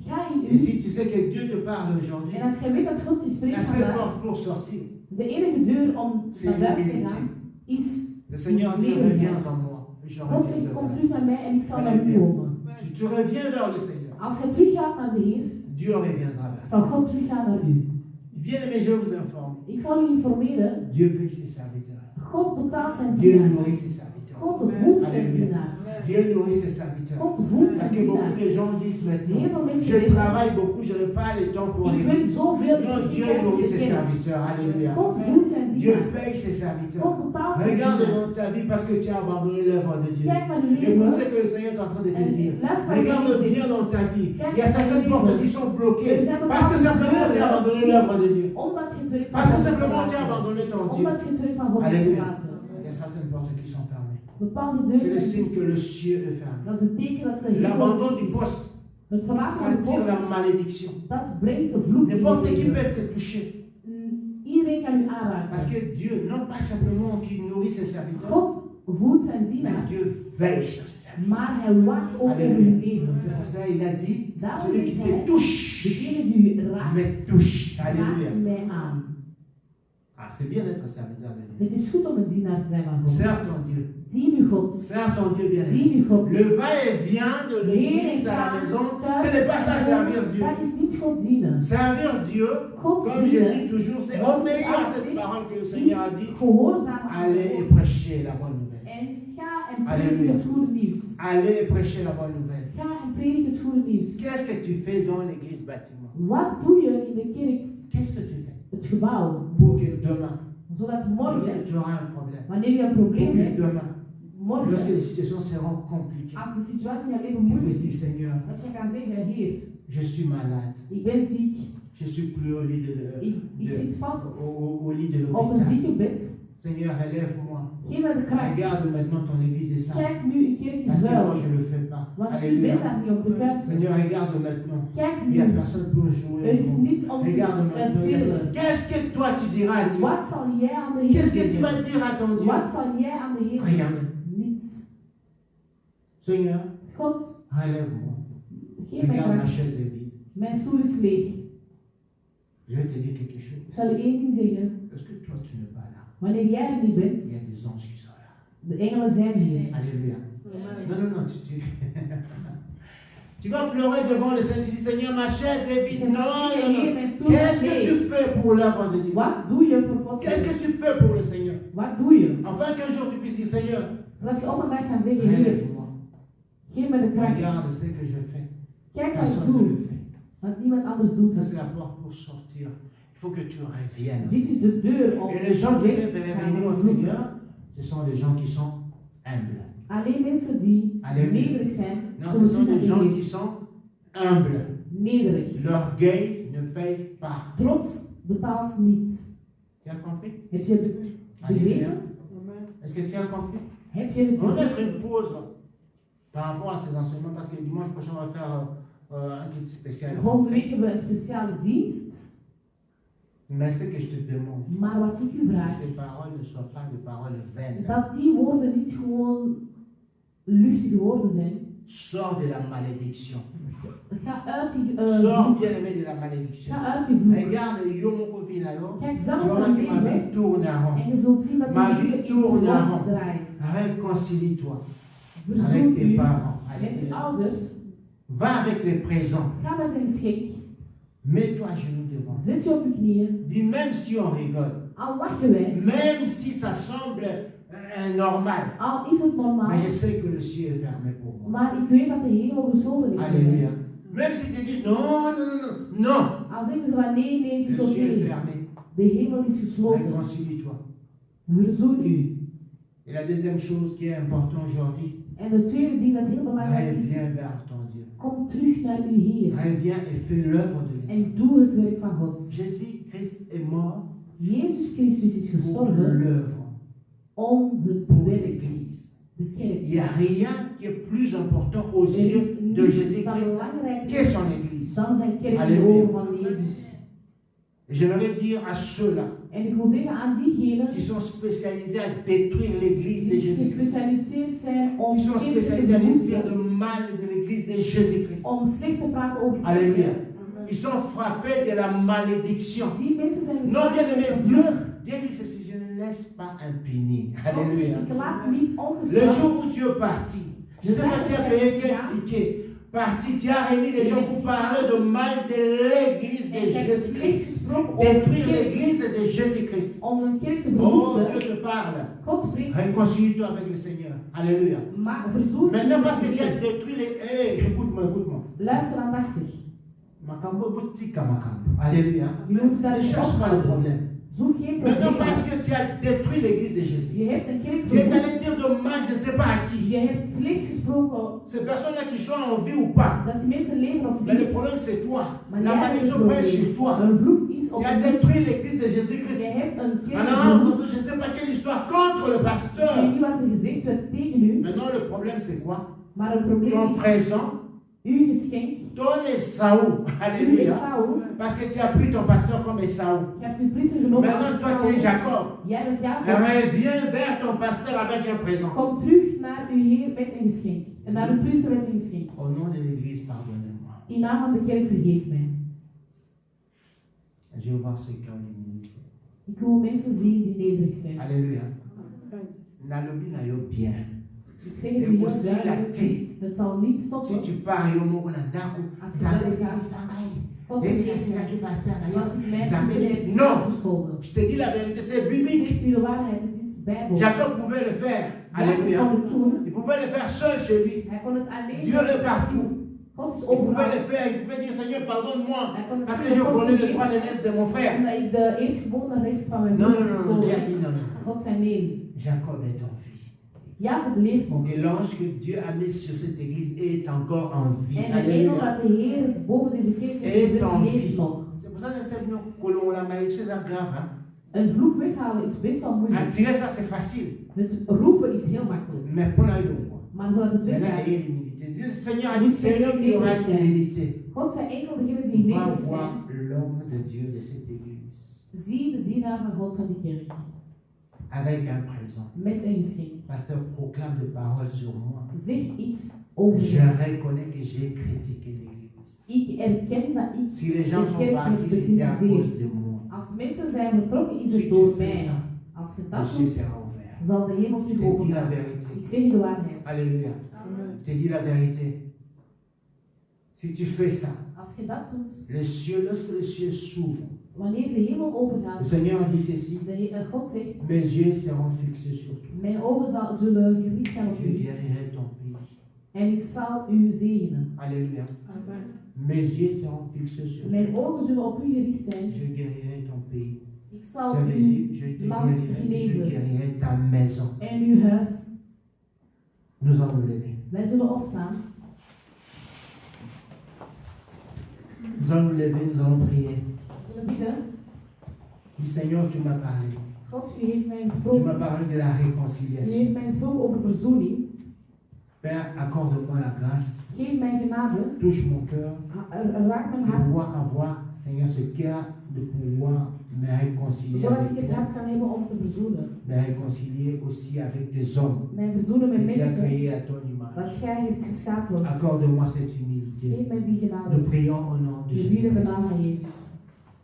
ga in Et u. si tu sais que Dieu te parle aujourd'hui, En als jij weet dat God je la spreekt seule vandaag, porte pour sortir, de enige deur om c'est naar buiten te l'humilité. gaan, is Le Seigneur dit, reviens en moi. Je God zegt, kom reviendrai. terug naar mij en ik zal naar u komen. tu reviens vers le Seigneur, Als je teruggaat naar de Heer, Dieu reviendra vers toi. zal God teruggaan naar u. Bien-aimés, je vous informe, Ik zal u informeren, Dieu paye ses serviteurs. God betaalt zijn Dieu dienaars. nourrit ses serviteurs. God voedt zijn Alléluia. dienaars. Dieu nourrit ses serviteurs. God voedt Parce zijn que beaucoup dienaars. de gens disent maintenant, Heel veel mensen je zeggen, travaille beaucoup, je n'ai pas le temps pour ik les weet zoveel, Non, ik Dieu krijg nourrit de ses kerk. serviteurs. Alléluia. God voedt zijn Dieu dienaars. paye ses serviteurs. God betaalt zijn Regarde dienaars. dans ta vie parce que tu as abandonné l'œuvre de Dieu. Kijk naar uw Le leven. conseil que le Seigneur est en train de te dire. Laisse pas Regarde le bien dans ta vie. Il y a certaines portes qui sont bloquées parce que simplement tu as abandonné l'œuvre de Dieu. Omdat je het werk van Parce que God simplement tu as hebt abandonné ton verlaten. Dieu. Omdat je het werk van God hebt Alléluia. verlaten. Il y a certaines portes qui sont fermées. Bepaalde C'est le deuren. signe que le ciel est fermé. Dat is een teken dat de L'abandon du hemel is. poste, Het verlaten ça van de attire la post, malédiction. dat brengt de vloek in N'importe je qui leven. peut te toucher. Iedereen kan u aanraken. Parce que Dieu, non pas simplement qu'il nourrit ses serviteurs, God voedt zijn mais dienaars, Dieu veille sur ses serviteurs. maar hij wacht ook over Alléluia. hun leven. C'est pour ça qu'il a dit, Daarom celui zegt qui hij, te touche, degene die u raakt, me touche. Alléluia. raakt mij aan. Ah, c'est bien d'être serviteur de Dieu. Het is goed om een dienaar te zijn van God. Sers ton Dieu. Dien uw God. Sers ton Dieu bien. Dien uw God. Le va-et-vient de l'église à la maison, ce n'est pas ça servir Dieu. Dat is niet God dienen. Servir Dieu, God comme je dienen dis toujours, c'est obéir à cette parole que le Seigneur a dit. gehoorzaam aan Allez et God. prêcher la bonne nouvelle. En ga en Alléluia. predik het goede nieuws. Allez et prêcher la bonne nouvelle. Ga en predik het goede nieuws. Qu'est-ce que tu fais dans l'église bâtiment? Wat doe je in de kerk, Qu'est-ce que tu fais het gebouw, pour que demain, zodat lorsque morgen, tu auras un problème, wanneer je een pour probleem que hebt, demain, lorsque morgen, les situations seront compliquées, als de situatie in je leven tu moeilijk puisses is, dire Seigneur, dat je kan zeggen, Heer, je suis malade, ik ben ziek, je suis plus au lit ik zit vast au lit de op een l'hôpital. ziekenbed. Seigneur, relève-moi. Geef mij de kracht. Regarde maintenant ton église est sainte. Kijk nu, een kerk is Parce que moi, vuil. je ne le fais pas. Want ik ben Alléluia. daar niet om te kuisen. Seigneur, regarde maintenant. Kijk Il n'y a nu, personne pour jouer. er is niets om Regarde te maintenant. spelen. Qu'est-ce que toi tu diras à Dieu? Wat zal jij aan de Heer Qu'est-ce que tu zeggen? vas dire à ton Dieu? Wat zal jij aan de Heer Rien. zeggen? Niets. Seigneur, God, relève-moi. geef mij Regarde ma kracht. chaise est vide. Mijn stoel is leeg. Je vais te dire quelque chose. Ik zal je één ding zeggen. Est-ce que toi tu n'es pas là? Wanneer jij er niet bent, Il y a des anges qui sont là. de engelen zijn hier. Alléluia. Non, non, non, tu vas pleurer devant le Seigneur. Tu dis, Seigneur, ma chaise est vide. Non, non, non. Qu'est-ce que tu fais pour l'œuvre de Dieu? Wat doe je voor God? Qu'est-ce que tu fais pour le Seigneur? Wat doe je? Afin qu'un jour tu puisses dire, Seigneur, Zodat je op een dag kan zeggen, Heer, relève-moi. geef me de kracht. Regarde ce que je fais. Kijk wat ik Personne ne doe. le fait. Want niemand anders doet Ça, het. c'est la porte pour sortir. Il faut que tu reviennes. Dit is de deur om Et les gens qui weg peuvent te gaan venir au doen. Seigneur, ce sont des gens qui sont humbles. Alleen mensen die Alléluia. nederig zijn, Non, ce zullen sont des zien gens dat qui Heer sont humbles. nederig. L'orgueil ne paye pas. Trots betaalt niet. Tu as compris? Heb je Alléluia. begrepen? Est-ce que tu as compris? Heb je het On va begrepen? mettre une pause par rapport à ces enseignements parce que dimanche prochain, on va faire un culte spécial. Volgende week hebben we een speciale dienst. Mais ce que je te demande, Maar wat ik u que vraag, ces paroles ne soient pas des paroles vaines. dat die woorden niet gewoon luchtige woorden zijn. Sors de la malédiction. Ga uit die Sors, vloek. bien-aimé, de la malédiction. Ga uit die vloek. Regarde, Yomoko Vinayo. Kijk Tu zelf verras naar que ma leven vie tourne en rond. en je zult zien dat Ma je vie leven in tourne en rond rond. draait. Réconcilie-toi avec Verzoen tes u parents. met uw Alléluia. ouders. Va avec les présents. Ga met een schik. Mets-toi à genoux devant. Zet je op je knieën. Dis, même si on rigole, Al lachen wij. même si ça semble normal, Al is het normaal. mais je sais que le ciel est fermé pour moi. Maar ik weet dat de hemel gesloten is. Alléluia. Même si tu dis non, non, non, non, non, Al zeggen ze van nee, nee, het le is ciel est oké. fermé. De hemel is gesloten. Réconcilie-toi. Verzoen u. Et la deuxième chose qui est importante aujourd'hui, En de tweede ding dat heel belangrijk is, reviens vers ton Dieu. kom terug naar uw Heer. Reviens et fais l'œuvre de l'Éternel. En doe het werk van God. Jésus-Christ est mort Jezus Christus is pour gestorven l'œuvre, om het pour werk, l'Église. de kerk. Il n'y a rien qui est plus important aux Er yeux is de niets dat Jésus-Christ belangrijker qu'est is son Église. dan zijn kerk in de Halleluja. ogen van Jezus. Et j'aimerais dire à ceux-là En ik wil zeggen aan diegenen qui sont spécialisés à détruire l'Église de die Jésus-Christ, gespecialiseerd zijn om qui sont kerk spécialisés à te dire verwoesten, de mal de l'Église de Jésus-Christ. om slecht te praten over de Alléluia. kerk. Ils sont frappés de la malédiction. Die mensen zijn Non, bien aimé, geslagen Dieu, door Dieu dit ceci, je ne laisse pas impuni. God. Alléluia. Ik laat niet Le ongestraft. jour où tu es parti, je ne sais pas, tu as payé quel ticket parti, tu as réuni des gens pour parler de mal de l'église de En je hebt slechts Jésus-Christ. gesproken over Détruire de kerk, l'église de Jésus-Christ. om een kerk te Oh, verwoesten. Dieu te parle. God spreekt, Réconcilie-toi avec le Seigneur. Alléluia. maar verzoen Maintenant, parce que met tu as Jezus. détruit les. Hey, écoute-moi. Luister aandachtig. Makambo boutika makambo. Alléluia. Je moet daar Ne niet cherche pas le ophouden. problème. Zoek geen Maintenant, parce probleem. que tu as détruit l'église de Jésus. Je hebt een kerk Tu es allé verwoest. dire de mal, je ne sais pas à qui. Je hebt slechts gesproken Ces personnes-là qui sont en vie ou pas. dat die mensen leven of Mais le niet. problème, c'est toi. Maar La jij hebt een malédiction prête sur probleem. toi. Een vloek is op Tu as je. détruit l'église de Jésus-Christ. Je hebt een kerk Maintenant, verwoest. je ne sais pas quelle histoire contre le Ik weet pasteur. niet wat er gezegd werd tegen u, Maintenant, le problème, c'est quoi? maar het probleem Ton is présent, uw geschenk, ton Esaü. uw Alléluia. Esau. Parce que tu as pris ton pasteur comme Esaü. Je hebt uw priester genomen Maintenant, als toi, tu es Esau. Jacob. Jij bent Jacob. Reviens vers ton pasteur avec un présent. Kom terug naar uw Heer met een geschenk. En naar uw priester met een geschenk. Au nom de l'église, pardonnez-moi. In naam van de kerk vergeef mij. Je veux voir ceux qui ont l'humilité. Ik wil mensen zien die nederig zijn. Alléluia. Nalobi na yo bien. Ik zeg het u heel aussi la duidelijk. thé. Het zal niet Si stoppen. tu pars yo moko na ndako, Als je nzambe verder gaat. akomisa ngai. God Ndenge vergeeft nafika mij. ki pasteur na yo, Als ik mij nzambe vergeef, non. gescholden. Je te dis la vérité, c'est Ik biblique. zeg u de waarheid, het is Bijbel. Jacob pouvait le faire. Jacob Alléluia. kon het doen. Il pouvait le faire seul chez lui. Hij kon het alleen Dieu doen. est partout. God is Il pouvait overal. le faire. Il pouvait dire Seigneur, pardonne-moi. Hij kon het Parce que doen. j'ai God volé les vergeeft droits de l'aise de mon frère. Omdat ik de eerstgeboren recht van mijn Non, broer non, non, non. Bien gestolen. dit, non, non. God zei nee. Jacob est en vie. Jacob leeft nog. Et l'ange que Dieu a mis sur cette église est encore en vie. En de engel Alléluia. dat de Heer boven deze kerk Et heeft en gezet, leeft vie. nog. C'est pour ça que c'est nous colons la malédiction, c'est grave. Hein? Een vloek weghalen is best wel moeilijk. Attirer ça, c'est facile. Het roepen is heel makkelijk. Mais pour la donc. Maar zodat het Maintenant, weggaat. il y a l'humilité. Le Seigneur a dit c'est lui qui aura l'humilité. God zei enkel degenen die Va nederig voir zijn. l'homme de Dieu de cette église. Zie de dienaar van God van die kerk. Avec un présent. Met een geschenk. Pasteur proclame des paroles sur moi. Zeg iets over Je mij. reconnais que j'ai critiqué l'église. Ik erken dat ik Si les gens de sont kerk heb partis, c'était à cause bekritiseerd. de moi. Als mensen zijn vertrokken, is Si het tu door fais mij. ça, Als je le dat ciel doet, sera ouvert. zal de hemel Je terug te dis open la gaan. vérité. Ik zeg de waarheid. Alléluia. Je te dis la vérité. Si tu fais ça, Als je dat doet, lorsque le ciel s'ouvre, wanneer de hemel open le gaat, Seigneur a dit ceci, God zegt, mes yeux seront fixés sur toi. mijn ogen zullen gericht zijn op Je u. guérirai ton pays. En ik zal u zegenen. Alléluia. Mes yeux seront fixés sur toi. Mijn ogen zullen op u gericht zijn. Je guérirai ton pays. Ik Ça zal veut uw dire, je land genezen. guérirai ta maison. En uw huis. Nous allons nous lever. Wij zullen opstaan. Nous allons nous lever, nous allons prier. We zullen bidden. Du Seigneur, tu m'as parlé. God, u heeft mij Tu m'as gesproken. parlé de la U réconciliation. heeft mij gesproken over verzoening. Père, accorde-moi la grâce. Geef mij genade. Touche mon cœur. Raak mijn De hart. pouvoir avoir, Seigneur, ce cœur de pouvoir me réconcilier Zodat avec ik het toi. hart kan hebben om te verzoenen. Me réconcilier aussi avec des hommes Mij verzoenen met que tu as mensen créés à ton image. dat gij hebt geschapen. Accorde-moi cette humilité. Geef mij die Nous genade. prions au nom de We bieden de Jésus. naam van Jezus.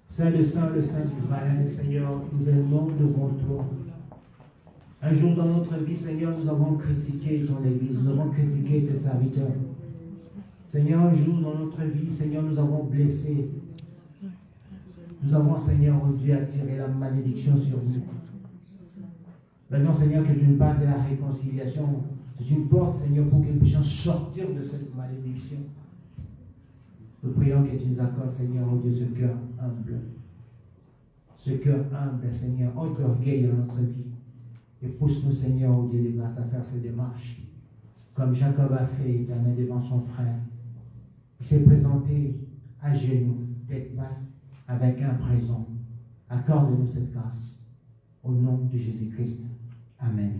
Saint le Saint d'Israël, Seigneur, nous allons devant toi. Un jour dans notre vie, Seigneur, nous avons critiqué ton Église, nous avons critiqué tes serviteurs. Seigneur, un jour dans notre vie, Seigneur, nous avons blessé. Nous avons, Seigneur, dû attirer la malédiction sur nous. Maintenant, Seigneur, que tu nous parles de la réconciliation. C'est une porte, Seigneur, pour que nous puissions sortir de cette malédiction. Nous prions que tu nous accordes, Seigneur, oh Dieu, ce cœur humble. Ce cœur humble, Seigneur, ôte l'orgueil dans notre vie. Et pousse-nous, Seigneur, oh Dieu de grâce, à faire cette démarche. Comme Jacob a fait, éternel, devant son frère. Il s'est présenté à genoux, tête basse, avec un présent. Accorde-nous cette grâce. Au nom de Jésus-Christ. Amen.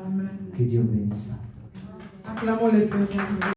Amen. Que Dieu bénisse. Acclamons le Seigneur.